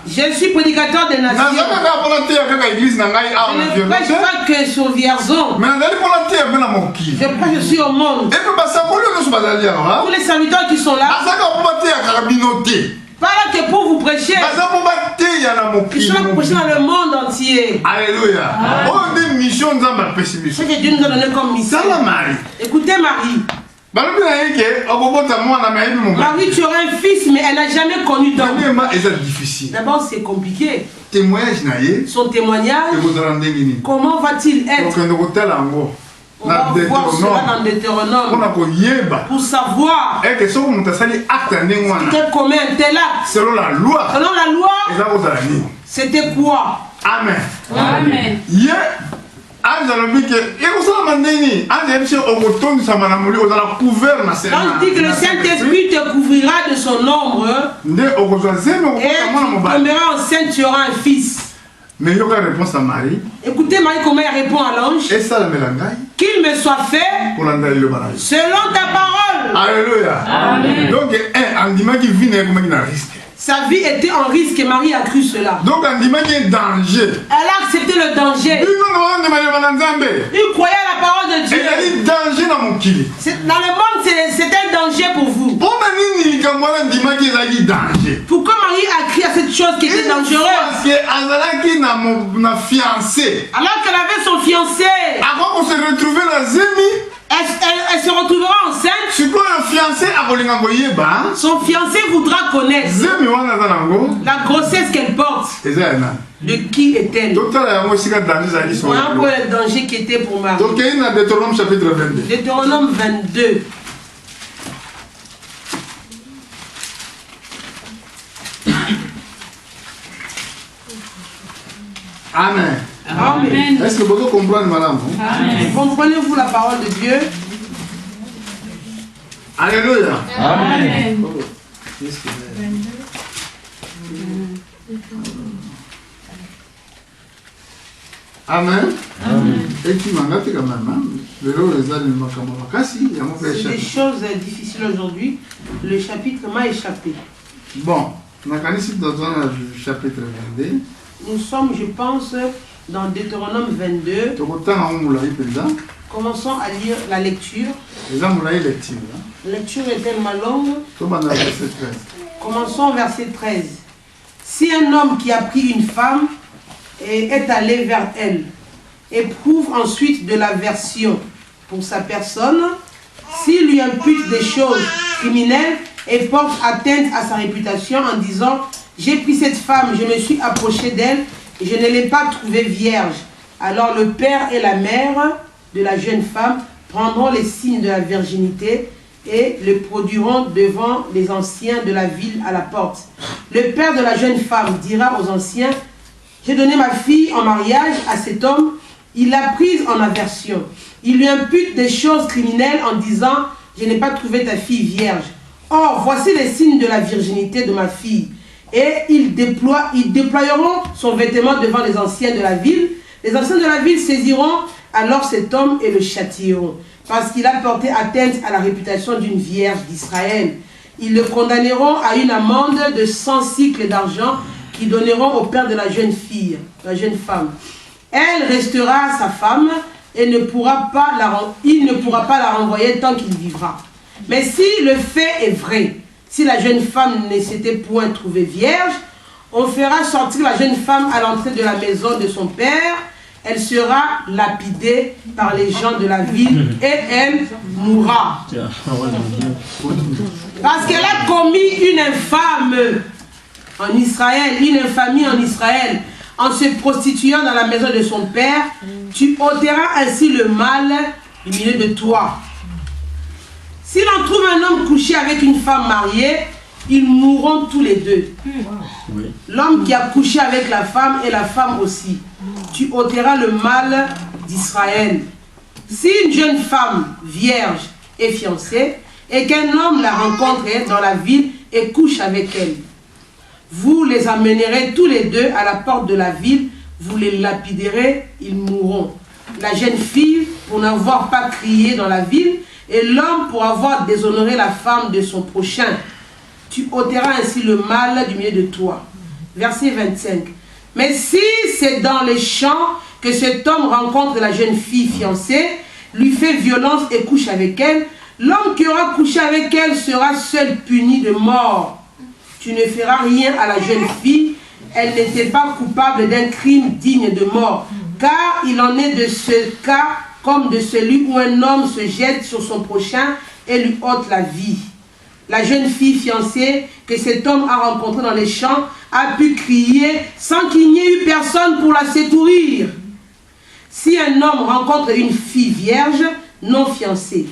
Speaker 1: je suis prédicateur des nations. Je ne prêche pas que sur Vierzon. Je prêche aussi au monde. Tous les serviteurs qui sont là, pas là que pour vous prêcher. Ils sont prêchés dans le monde entier.
Speaker 2: Alléluia.
Speaker 1: Ce que Dieu nous a donné comme mission. Écoutez Marie. Marie, tu auras un fils, mais elle n'a jamais connu d'homme.
Speaker 2: D'abord,
Speaker 1: c'est compliqué. son témoignage, comment va-t-il être? On va voir cela dans Deutéronome pour savoir que commet un tel acte.
Speaker 2: Selon la loi,
Speaker 1: c'était quoi?
Speaker 2: Amen.
Speaker 1: Amen.
Speaker 2: Quand il
Speaker 1: dit que le Saint-Esprit te couvrira de son ombre et tu tomberas enceinte, tu auras un fils.
Speaker 2: Mais il y a une réponse à Marie.
Speaker 1: Écoutez Marie comment elle répond à l'ange. Qu'il me soit fait selon ta parole.
Speaker 2: Alléluia. Amen. Donc un dimanche qui vient avec un risque.
Speaker 1: Sa vie était en risque et Marie a cru cela.
Speaker 2: Donc un dimanche qui est danger.
Speaker 1: Elle a accepté le danger. Il croyait à la parole de Dieu.
Speaker 2: Elle a danger dans mon kili.
Speaker 1: Dans le monde c'est un danger pour vous. Pourquoi Marie a crié à cette chose qui était dangereuse?
Speaker 2: Parce qu'elle
Speaker 1: alors qu'elle avait son fiancé.
Speaker 2: Avant qu'on se retrouve la zemi.
Speaker 1: Elle se retrouvera enceinte. Son fiancé voudra connaître la grossesse qu'elle porte. De qui est-elle? Voilà pour le danger qui était pour Marie.
Speaker 2: Donc, il y a Deutéronome chapitre 22.
Speaker 1: Deutéronome 22.
Speaker 2: Amen.
Speaker 1: Amen.
Speaker 2: Est-ce que vous comprenez, madame?
Speaker 1: Amen. Comprenez-vous la parole de Dieu?
Speaker 2: Alléluia.
Speaker 1: Amen.
Speaker 2: Amen. Et tu m'en as quand même.
Speaker 1: C'est des choses difficiles aujourd'hui. Le chapitre m'a échappé.
Speaker 2: Bon, on a chapitre 22.
Speaker 1: Nous sommes, je pense, dans Deutéronome 22. Commençons à lire la lecture. La lecture est tellement longue. Commençons au verset 13. Si un homme qui a pris une femme et est allé vers elle, éprouve ensuite de l'aversion pour sa personne, s'il lui impute des choses criminelles et porte atteinte à sa réputation en disant « J'ai pris cette femme, je me suis approché d'elle et je ne l'ai pas trouvée vierge », alors le père et la mère de la jeune femme prendront les signes de la virginité et le produiront devant les anciens de la ville à la porte. Le père de la jeune femme dira aux anciens « J'ai donné ma fille en mariage à cet homme, il l'a prise en aversion. Il lui impute des choses criminelles en disant « Je n'ai pas trouvé ta fille vierge. Or, voici les signes de la virginité de ma fille. » Et ils déploieront son vêtement devant les anciens de la ville. Les anciens de la ville saisiront alors cet homme et le châtieront, parce qu'il a porté atteinte à la réputation d'une vierge d'Israël. Ils le condamneront à une amende de 100 cycles d'argent qu'ils donneront au père de la jeune fille, la jeune femme. Elle restera sa femme et il ne pourra pas la renvoyer tant qu'il vivra. Mais si le fait est vrai, si la jeune femme ne s'était point trouvée vierge, on fera sortir la jeune femme à l'entrée de la maison de son père. Elle sera lapidée par les gens de la ville et elle mourra. Parce qu'elle a commis une infâme en Israël, une infamie en Israël, en se prostituant dans la maison de son père. Tu ôteras ainsi le mal du milieu de toi. Si l'on trouve un homme couché avec une femme mariée, ils mourront tous les deux. L'homme qui a couché avec la femme et la femme aussi. Tu ôteras le mal d'Israël. Si une jeune femme vierge est fiancée et qu'un homme la rencontre dans la ville et couche avec elle, vous les amènerez tous les deux à la porte de la ville, vous les lapiderez, ils mourront. La jeune fille pour n'avoir pas crié dans la ville et l'homme pour avoir déshonoré la femme de son prochain. Tu ôteras ainsi le mal du milieu de toi. Verset 25. Mais si c'est dans les champs que cet homme rencontre la jeune fille fiancée, lui fait violence et couche avec elle, l'homme qui aura couché avec elle sera seul puni de mort. Tu ne feras rien à la jeune fille, elle n'était pas coupable d'un crime digne de mort, car il en est de ce cas comme de celui où un homme se jette sur son prochain et lui ôte la vie. la jeune fille fiancée que cet homme a rencontrée dans les champs a pu crier sans qu'il n'y ait eu personne pour la secourir. Si un homme rencontre une fille vierge, non fiancée,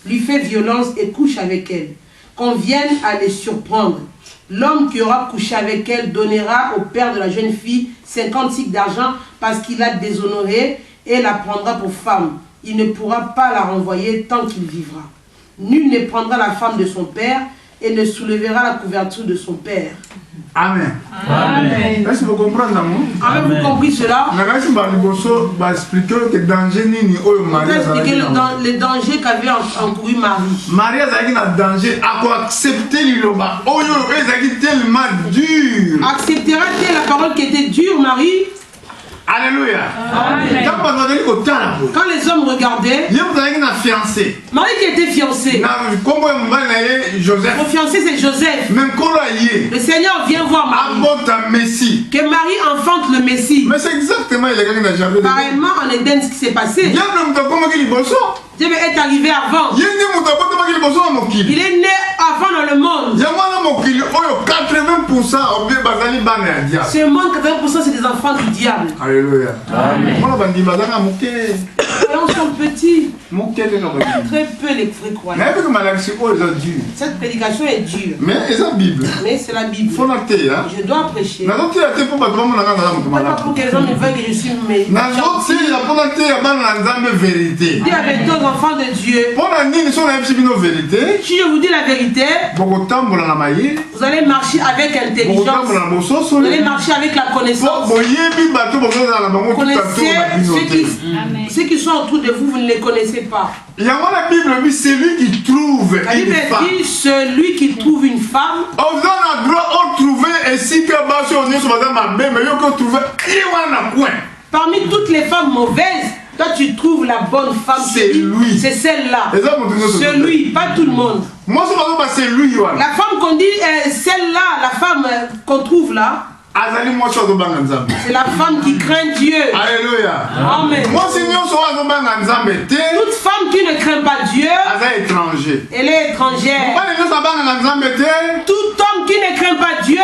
Speaker 1: lui fait violence et couche avec elle, qu'on vienne à les surprendre. L'homme qui aura couché avec elle donnera au père de la jeune fille 50 cycles d'argent parce qu'il l'a déshonorée et la prendra pour femme. Il ne pourra pas la renvoyer tant qu'il vivra. Nul ne prendra la femme de son père et ne soulèvera la couverture de son père.
Speaker 2: Amen. Amen. Est-ce que vous comprenez, non?
Speaker 1: Avez-vous compris cela?
Speaker 2: On va expliquer que danger ni
Speaker 1: le danger qu'avait encouru Marie.
Speaker 2: Marie a un danger à accepter l'iloma. Oh yo, c'est tellement dur.
Speaker 1: Acceptera-t-elle la parole qui était dure, Marie?
Speaker 2: Alléluia.
Speaker 1: Amen. Quand les hommes regardaient, Marie qui était fiancée,
Speaker 2: Joseph.
Speaker 1: Mon fiancé c'est Joseph. Le Seigneur vient voir Marie. Que Marie enfante le Messie.
Speaker 2: Mais c'est exactement le
Speaker 1: pareillement en Éden ce qui s'est passé. Dieu est arrivé avant. Il est né avant dans le monde. Ce monde, 80% c'est des enfants du diable.
Speaker 2: Alléluia. Amen.
Speaker 1: On sont petits. Très peu les croyants. Cette prédication est dure.
Speaker 2: Mais
Speaker 1: c'est la Bible. Je dois prêcher. Pas pour que les gens me veuillent que je suis Dis avec toi, enfants de Dieu. Si je vous dis la vérité, vous allez marcher avec intelligence. Vous allez marcher avec la connaissance. Vous connaissez ceux qui sont autour de vous, vous ne les connaissez pas.
Speaker 2: La Bible dit celui qui trouve
Speaker 1: une femme. Dit celui qui trouve une femme. Parmi toutes les femmes mauvaises, toi tu trouves la bonne femme.
Speaker 2: C'est lui.
Speaker 1: C'est celle-là. Celui, pas tout le monde.
Speaker 2: Moi, c'est lui.
Speaker 1: La femme qu'on dit, celle-là, la femme qu'on trouve là. C'est la femme qui craint Dieu.
Speaker 2: Alléluia.
Speaker 1: Amen. Toute femme qui ne craint pas Dieu, elle est étrangère. Tout homme qui ne craint pas Dieu,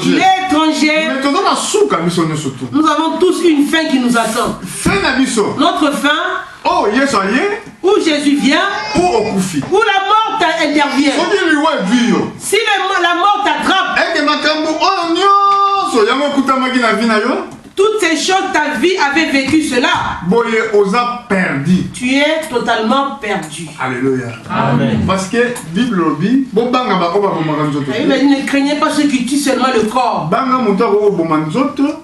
Speaker 1: il est étranger. Nous avons tous une fin qui nous attend. Notre fin, où Jésus vient, où la mort intervient. Si la mort t'attrape, toutes ces choses, ta vie avait vécu cela. Tu es totalement perdu.
Speaker 2: Alléluia. Amen. Parce que Bible dit,
Speaker 1: ne craignez pas ceux qui tuent seulement le corps.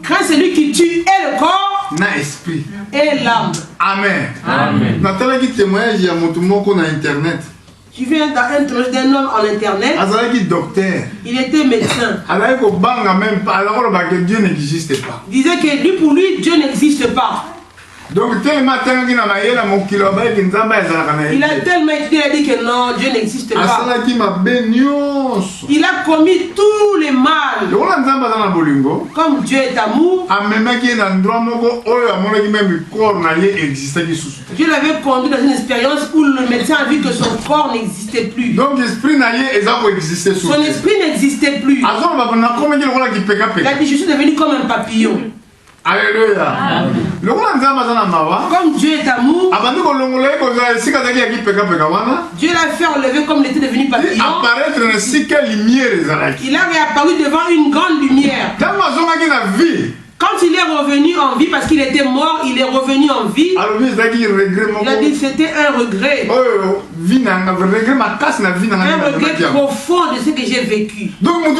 Speaker 1: Crains celui qui tue et le corps et l'âme.
Speaker 2: Amen. Amen.
Speaker 1: Tu viens d'un homme en internet. Il était médecin.
Speaker 2: Dieu n'existe pas.
Speaker 1: Il disait que pour lui, Dieu n'existe pas.
Speaker 2: Donc tellement il a
Speaker 1: tellement étudié, il a dit que non, Dieu n'existe pas. Il a commis tous les mal. Comme Dieu est amour, Dieu l'avait conduit dans une expérience où le médecin a vu que son corps n'existait plus.
Speaker 2: Donc
Speaker 1: son esprit n'existait plus. Il a dit, je suis devenu comme un papillon.
Speaker 2: Alléluia.
Speaker 1: Comme Dieu est amour, Dieu l'a fait enlever comme il était devenu papillon. Il a réapparu devant une grande lumière. Quand il est revenu en vie, parce qu'il était mort, il est revenu en vie. Il a dit que c'était un regret. Un regret profond de ce que j'ai vécu.
Speaker 2: Donc,
Speaker 1: il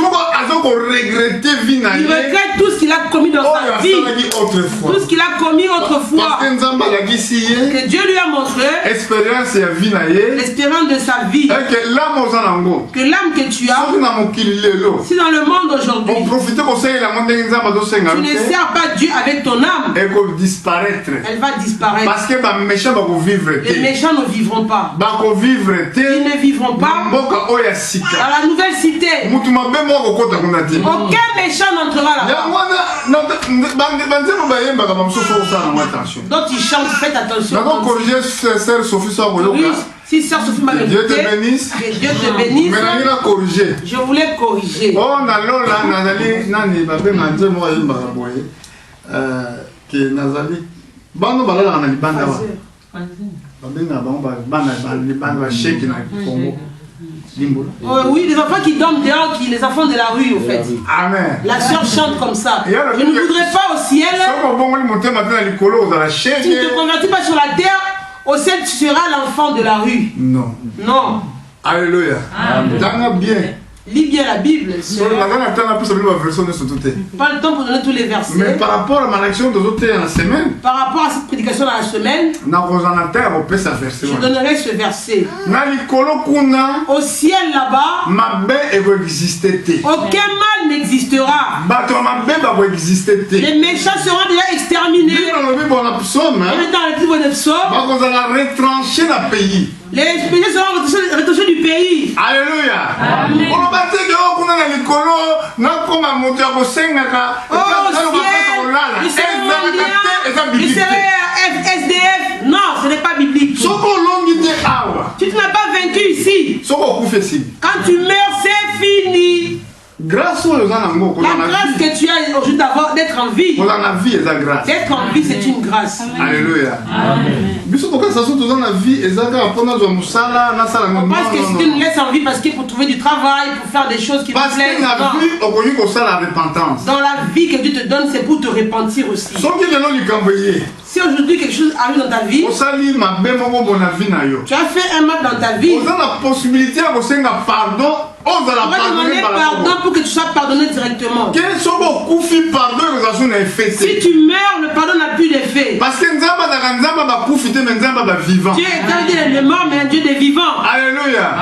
Speaker 1: regrette tout ce qu'il a commis dans sa vie. Tout ce qu'il a commis autrefois. Que Dieu lui a montré l'espérance de sa vie. Que l'âme que tu as, si dans le monde aujourd'hui, tu ne sers pas Dieu avec ton âme, elle va disparaître.
Speaker 2: Parce que
Speaker 1: les méchants ne vivront pas. Ils ne vivront pas dans la nouvelle cité. Aucun méchant n'entrera là-bas. Donc ils chantent, faites attention. Si Sœur Sophie m'a écouté,
Speaker 2: Dieu te bénisse.
Speaker 1: Que Dieu te bénisse. Je voulais corriger.
Speaker 2: Oh, Nazali, Nani, Babé, Mandieu, moi, je que Nazali. Bando balala na libanda wa. Babenga banda shake na Congo.
Speaker 1: Oui, les enfants qui dorment dehors, les enfants de la rue, au fait.
Speaker 2: Amen.
Speaker 1: La sœur chante comme ça. Je ne voudrais pas au ciel. Si tu ne te convertis pas sur la terre, au ciel tu seras l'enfant de la rue.
Speaker 2: Non.
Speaker 1: Non.
Speaker 2: Alléluia. Amen. Bien.
Speaker 1: Lis bien la Bible. Pas le temps pour donner tous les versets.
Speaker 2: Mais par rapport à ma action de la semaine,
Speaker 1: par rapport à cette prédication dans la semaine, je donnerai ce verset. Au ciel là-bas, aucun mal n'existera. Les méchants seront déjà exterminés. Dans le livre de Psaume, les péchés seront retranchés du pays. Alléluia. Amen. Il serait SDF. Non, ce n'est pas biblique. Si tu n'as pas vaincu ici, quand tu meurs, c'est fini.
Speaker 2: Grâce
Speaker 1: la grâce que tu as aujourd'hui d'être en vie. D'être en vie, c'est une grâce.
Speaker 2: Alléluia. On pense que si tu
Speaker 1: nous laisses en vie parce qu'il faut trouver du travail, pour faire des choses qui nous plaisent. Dans la vie que Dieu te donne, c'est pour te repentir aussi. Si aujourd'hui quelque chose arrive dans ta vie, tu as fait un mal dans ta vie,
Speaker 2: tu as la possibilité de pardon.
Speaker 1: On va demander pardon pour que tu sois pardonné directement. Si tu meurs, le pardon n'a plus d'effet.
Speaker 2: Parce que
Speaker 1: Dieu est un mort, mais un Dieu des vivants.
Speaker 2: Alléluia.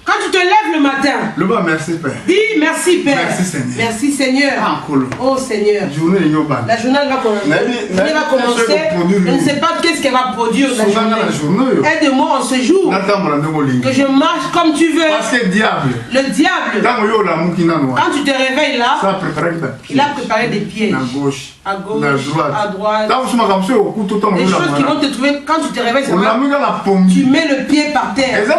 Speaker 1: Quand tu te lèves le matin,
Speaker 2: merci Père.
Speaker 1: Dis merci Père.
Speaker 2: Merci Seigneur.
Speaker 1: Merci Seigneur. Oh Seigneur. La journée va commencer. Je ne sais pas qu'est-ce qu'elle va produire la journée. Aide-moi en ce jour. Que je marche comme tu veux.
Speaker 2: Parce que le diable,
Speaker 1: quand tu te réveilles là, il a préparé des pièges. À gauche, à droite. Des choses qui vont te trouver quand tu te réveilles. Tu mets le pied par terre. Il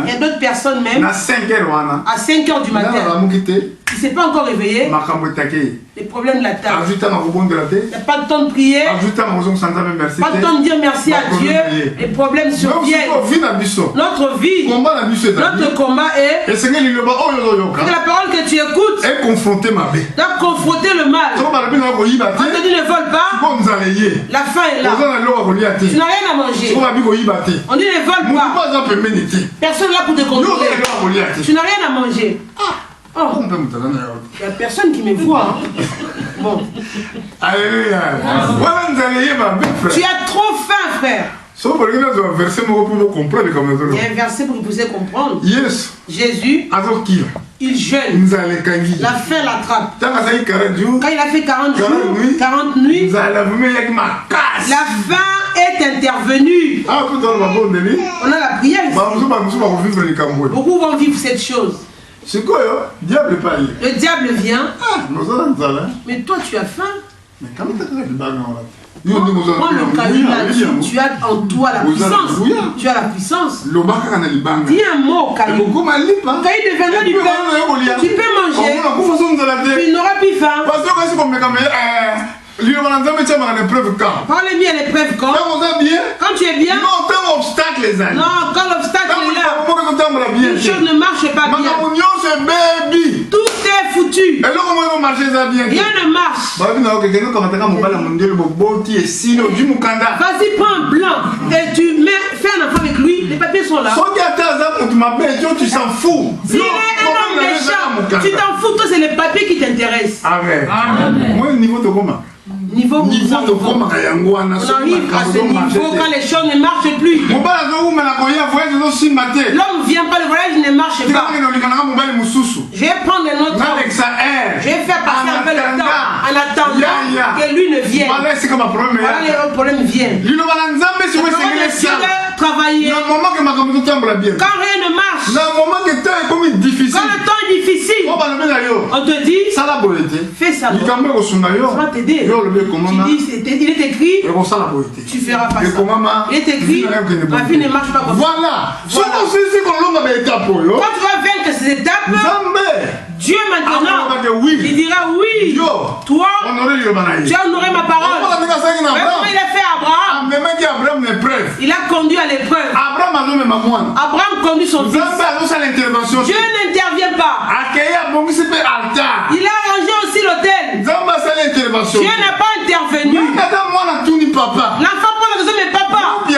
Speaker 1: y a d'autres personnes même. À 5 h du matin. Il ne s'est pas encore réveillé. Les problèmes de la table. Il n'y a pas de temps de prier. Pas de temps de dire merci à Dieu. Les problèmes surviennent. Notre vie, notre combat est que la parole que tu écoutes doit confronter le mal. On te dit ne vole pas. La faim est là. Tu n'as rien à manger. On dit ne vole pas. Personne là pour te contrôler. Tu n'as rien à manger. Oh. Il n'y a personne qui me voit. Bon.
Speaker 2: Alléluia.
Speaker 1: Tu as trop faim, frère. Il y a un verset pour que vous puissiez comprendre. Jésus, il jeûne. La faim l'attrape. Quand il a fait 40 jours, 40 nuits, la faim est intervenue. On a la prière ici. Beaucoup vont vivre cette chose. Le diable vient. Mais toi tu as faim. Prends le caillou là-dessus. Tu as en toi la puissance. Tu as la puissance. Dis un mot au caillou. Le caillou deviendra du pain. Tu peux manger. Tu n'auras plus faim. Parlez bien l'épreuve quand? Quand tu es bien? Non, quand l'obstacle est là. Une chose ne marche pas bien. Tout est foutu. Rien ne marche. Vas-y, prends un blanc et tu fais un enfant avec lui. Les papiers sont là.
Speaker 2: Tu s'en fous.
Speaker 1: S'il est un homme méchant, tu t'en fous. Toi, c'est les papiers qui t'intéressent.
Speaker 2: Amen. Niveau de comment?
Speaker 1: On arrive à ce niveau quand les choses ne marchent plus. L'homme ne vient pas, le voyage ne marche pas. Je vais prendre un autre homme. Je vais faire passer un peu le temps en attendant que lui ne vienne. Voilà, le problème vient. Travailler. Quand rien ne marche. Quand le temps est difficile. On te dit, fais ça. Ça va t'aider. Tu dis, il est écrit, tu feras pas ça. Il est écrit, ma vie ne marche pas comme ça.
Speaker 2: Voilà.
Speaker 1: Quand tu vas vaincre ces étapes, Dieu maintenant, il dira oui. Toi, tu as honoré ma parole. Comment il a fait Abraham? Il a conduit à l'épreuve. Abraham conduit son fils. Dieu n'intervient pas. Il a arrangé aussi l'autel. Dieu n'a pas intervenu. L'enfant pose la question, mais papa, où est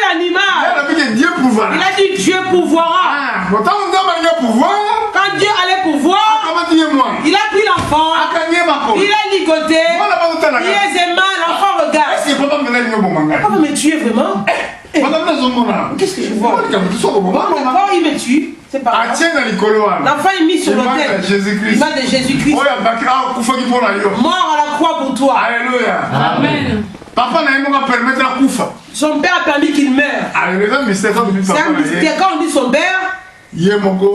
Speaker 1: l'animal? Il a dit Dieu pourvoira. Quand Dieu allait pourvoir, il a pris l'enfant, il a ligoté, il est aimant, l'enfant regarde. Papa me tuer vraiment? Qu'est-ce que je vois? Quand il me tue, c'est pas grave. L'enfant est mis sur l'autel. L'image de Jésus-Christ. Mort à la croix pour toi.
Speaker 2: Alléluia.
Speaker 1: Amen.
Speaker 2: Papa n'a pas permis à Koufa.
Speaker 1: Son père a permis qu'il meure.
Speaker 2: Alléluia. C'est un mystère.
Speaker 1: Quand on dit son père,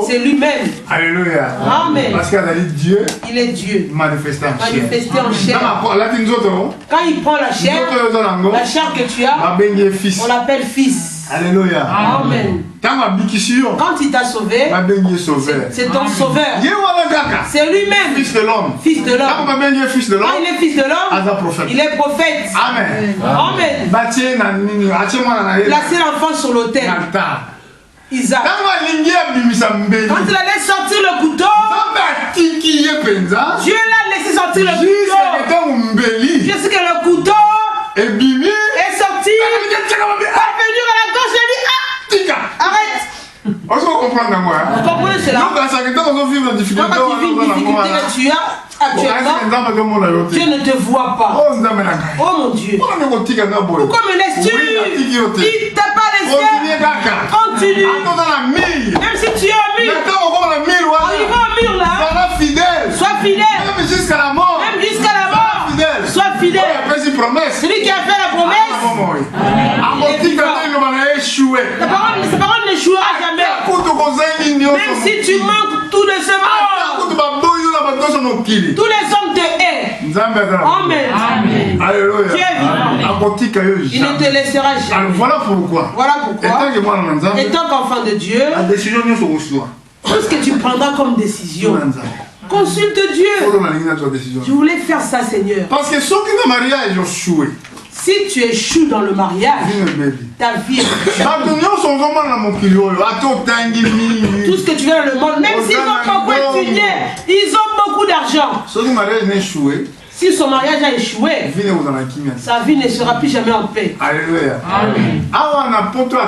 Speaker 1: c'est lui-même.
Speaker 2: Alléluia.
Speaker 1: Amen.
Speaker 2: Parce qu'il a dit Dieu.
Speaker 1: Il est Dieu.
Speaker 2: Manifesté
Speaker 1: en chair. Quand il prend la chair que tu as, on l'appelle fils.
Speaker 2: Alléluia.
Speaker 1: Amen. Quand il t'a sauvé, c'est ton sauveur. C'est lui-même.
Speaker 2: Fils de l'homme.
Speaker 1: Fils de l'homme. Quand il est fils de l'homme, il est prophète.
Speaker 2: Amen.
Speaker 1: Amen. Placez l'enfant sur l'autel. Isaac. Quand il allait sortir le couteau, Dieu l'a laissé sortir le couteau. Jusqu'à ce que le couteau est sorti, va venir à la gauche et dit arrête.
Speaker 2: Vous
Speaker 1: comprenez cela? Quand tu vis une difficulté que tu as actuellement, Dieu ne te voit pas. Oh mon Dieu. Pourquoi me laisses-tu? Il t'a pas laissé. Continue. Même si tu es au mur. Il va au mur là. Sois fidèle.
Speaker 2: Même jusqu'à la mort.
Speaker 1: Sois fidèle. Celui qui a fait la promesse. Sa parole n'échouera jamais. Même si tu manques tout de ce monde, tous les hommes te haient. Amen.
Speaker 2: Alléluia.
Speaker 1: Il ne te laissera jamais.
Speaker 2: Voilà pourquoi.
Speaker 1: Étant qu'enfant de Dieu, tout ce que tu prendras comme décision, consulte Dieu. Je voulais faire ça, Seigneur.
Speaker 2: Parce que ceux qui n'ont mariage ont échoué.
Speaker 1: Si tu échoues dans le mariage, ta vie est tout ce que tu veux dans le monde, même s'ils ont beaucoup étudié, ils ont beaucoup d'argent. Si son mariage a échoué, sa vie ne sera plus jamais en paix.
Speaker 2: Alléluia.
Speaker 1: Amen.
Speaker 2: À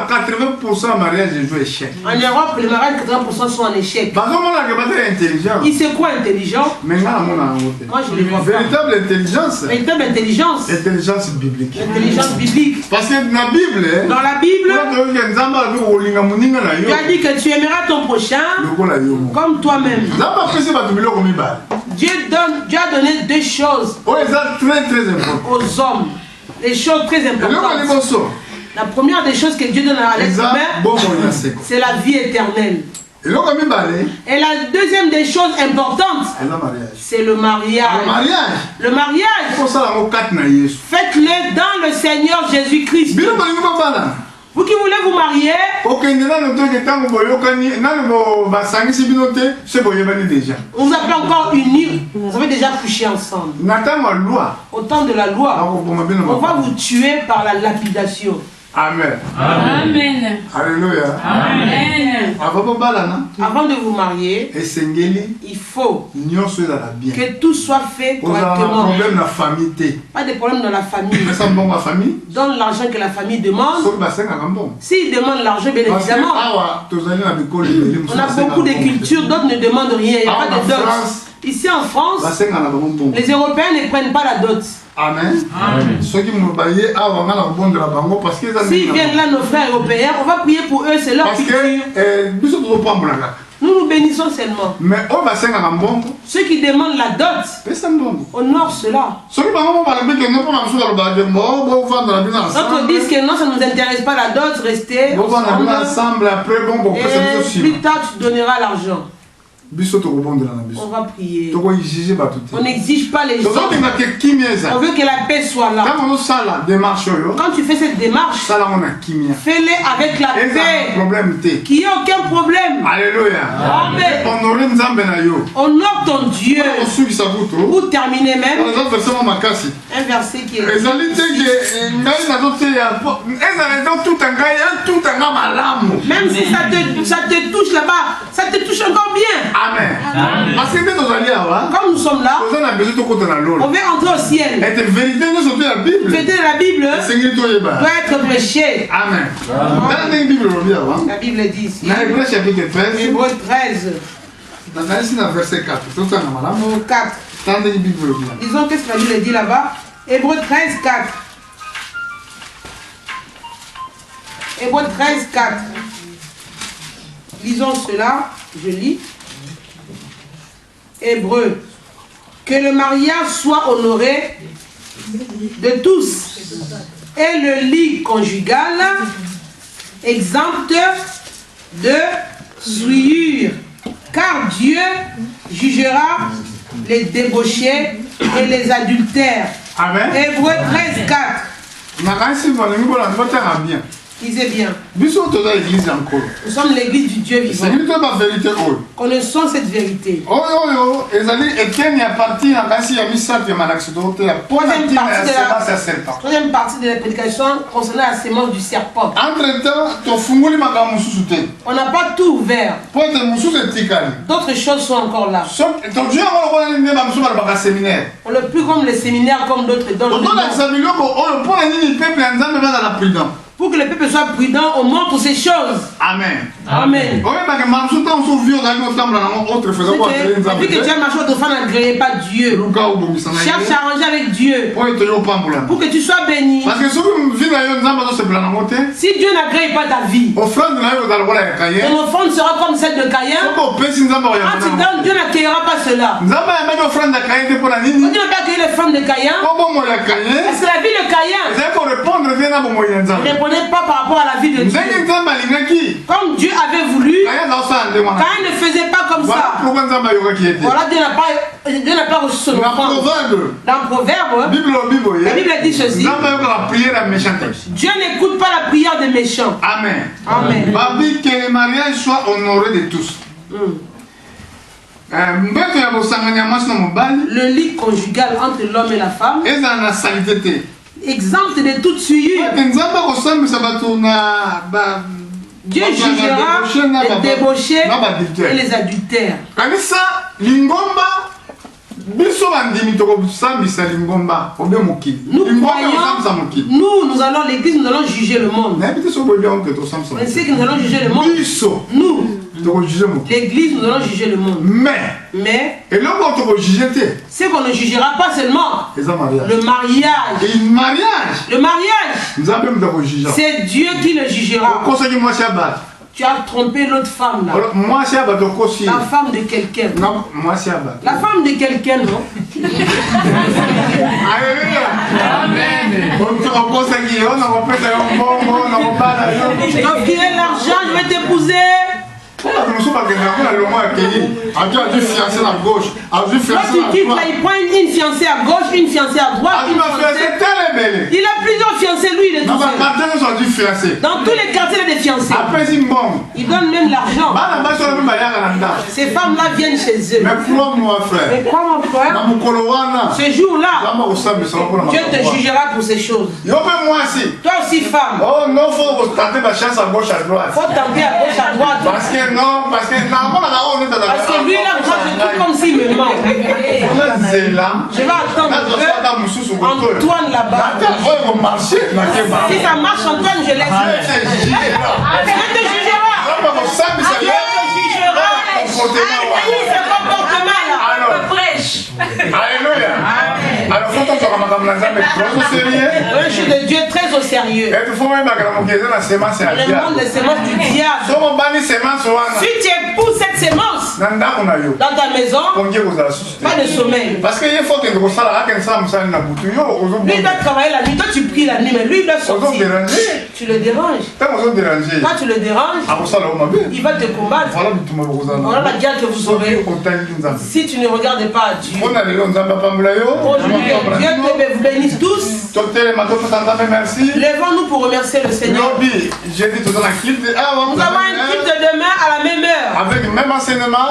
Speaker 2: 80% mariage joue échec.
Speaker 1: En Europe, les mariages 80% sont en échec. Il sait quoi intelligent? Moi je le vois pas.
Speaker 2: Véritable intelligence. Intelligence biblique.
Speaker 1: Intelligence biblique.
Speaker 2: Parce que dans la Bible,
Speaker 1: tu as dit que tu aimeras ton prochain comme toi-même. Dieu a donné deux choses aux hommes, des choses très importantes. La première des choses que Dieu donne à l'être humain, c'est la vie éternelle. Et la deuxième des choses importantes, c'est le mariage. Le mariage, faites-le dans le Seigneur Jésus-Christ. Vous qui voulez vous marier, on vous appelle encore unis, vous avez déjà couché ensemble. Au temps de la loi, on va vous tuer par la lapidation.
Speaker 2: Amen.
Speaker 3: Amen.
Speaker 2: Alléluia.
Speaker 3: Amen.
Speaker 1: Avant de vous marier, il faut que tout soit fait correctement. Pas de problème dans la famille. Donne l'argent que la famille demande. S'ils demandent l'argent, bien évidemment. On a beaucoup de cultures, d'autres ne demandent rien. Il n'y a pas de dot. Ici en France, les Européens ne prennent pas la dot.
Speaker 2: Amen.
Speaker 1: S'ils viennent là, nos frères européens, on va prier pour eux, c'est leur culture. Nous nous bénissons seulement.
Speaker 2: Mais
Speaker 1: ceux qui demandent la dot, honore cela. D'autres disent que non, ça ne nous intéresse pas la dot, restez ensemble. Et plus tard, tu donneras l'argent. On va prier. On n'exige pas les gens. On veut que la paix soit là. Quand tu fais cette démarche, fais-les avec la paix. Qu'il n'y ait aucun problème.
Speaker 2: Alléluia.
Speaker 1: Amen. Honore ton Dieu. Pour terminer même, un verset qui est... Même si ça te touche là-bas, ça te touche encore bien.
Speaker 2: Amen.
Speaker 1: Quand nous sommes là, on veut entrer au ciel. La vérité de la Bible doit être prêchée.
Speaker 2: Amen.
Speaker 1: La Bible dit ici,
Speaker 2: Hébreux chapitre 13,
Speaker 1: Hébreux 13,
Speaker 2: verset 4.
Speaker 1: 4. Disons qu'est-ce que la Bible dit là-bas. Hébreux 13, 4. Hébreux 13, 4. Lisons cela, je lis. Hébreux. Que le mariage soit honoré de tous et le lit conjugal exempt de souillure, car Dieu jugera les débauchés et les adultères.
Speaker 2: Amen.
Speaker 1: Hébreux 13, 4. Lisez bien. Nous sommes l'église du Dieu vivant. Connaissons cette vérité. Troisième partie de la prédication concernant la sémence du serpent. On n'a pas tout ouvert. D'autres choses sont encore là. On n'est plus comme les séminaires, comme d'autres. Pour que le peuple soit prudent, on montre ces choses.
Speaker 2: Amen.
Speaker 1: Amen. Depuis que tu as marché autrefois, n'agréez pas Dieu. Cherche à arranger avec Dieu. Pour que tu sois béni. Si Dieu n'agrée pas ta vie, ton offrande sera comme celle de Caïn. Quand tu donnes, Dieu n'accueillera pas cela. Dieu n'a pas accueilli l'offrande de Caïn. Parce que la vie de Caïn répondait pas par rapport à la vie de Dieu. Comme Dieu avait voulu, Caïn ne faisait pas comme ça. Voilà, Dieu n'a pas reçu son offrande. Dans Proverbe, la Bible dit ceci. Dieu n'écoute pas la prière des méchants.
Speaker 2: Amen.
Speaker 1: Amen.
Speaker 2: Que le mariage soit honoré de tous.
Speaker 1: Le lit conjugal entre l'homme et la femme exempt de toute souillure. Dieu jugera les débauchés et les adultères. Nous allons l'église, nous allons juger le monde. Mais c'est que nous allons juger le monde. Nous, l'église, nous allons juger le monde. Mais c'est qu'on ne jugera pas seulement le mariage. Le mariage, c'est Dieu qui le jugera. Tu as trompé l'autre femme là. La femme de quelqu'un.
Speaker 2: Non,
Speaker 1: la femme de quelqu'un, non?
Speaker 3: Amen.
Speaker 1: Je t'offrirai l'argent, je vais t'épouser.
Speaker 2: Toi, tu quittes
Speaker 1: là, il prend une fiancée à gauche, une fiancée à droite. Il a plusieurs fiancés, lui, il est tout seul. Dans tous les quartiers, il y a des fiancés. Il donne même l'argent. Ces femmes-là viennent chez eux.
Speaker 2: Mais crois mon frère.
Speaker 1: Ce jour-là, Dieu te jugera pour ces choses.
Speaker 2: Toi
Speaker 1: aussi, femme.
Speaker 2: Oh non, faut tenter ma chance à gauche, à droite.
Speaker 1: Faut tenter à gauche, à droite.
Speaker 2: Parce que non, parce que
Speaker 1: lui, là, tout comme s'il me manque. Je vais attendre Antoine là-bas. Si ça marche, Antoine, je laisse. Dieu te jugera.
Speaker 2: Alléluia. Alors, faut
Speaker 1: je suis de Dieu très au sérieux. Le monde des semences du diable. Si tu épouses cette sémence, silence. Dans ta maison, pas de sommeil.
Speaker 2: Parce qu'il faut que nous
Speaker 1: lui, il doit travailler la nuit. Toi, tu pries la nuit, mais lui, il doit sortir. Tu le déranges. Quand tu le déranges, il va te combattre. Voilà la guerre que vous aurez. Si tu ne regardes pas à Dieu. Aujourd'hui, Dieu te bénisse tous. Lèvons-nous pour remercier le Seigneur. Nous avons un culte de demain à la même heure.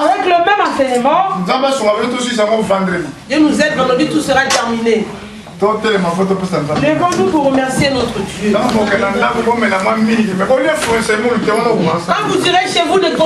Speaker 2: Avec le même enseignement.
Speaker 1: Dieu nous aide, vendredi tout sera terminé. Lèvons-nous pour remercier notre Dieu. Quand vous irez chez vous,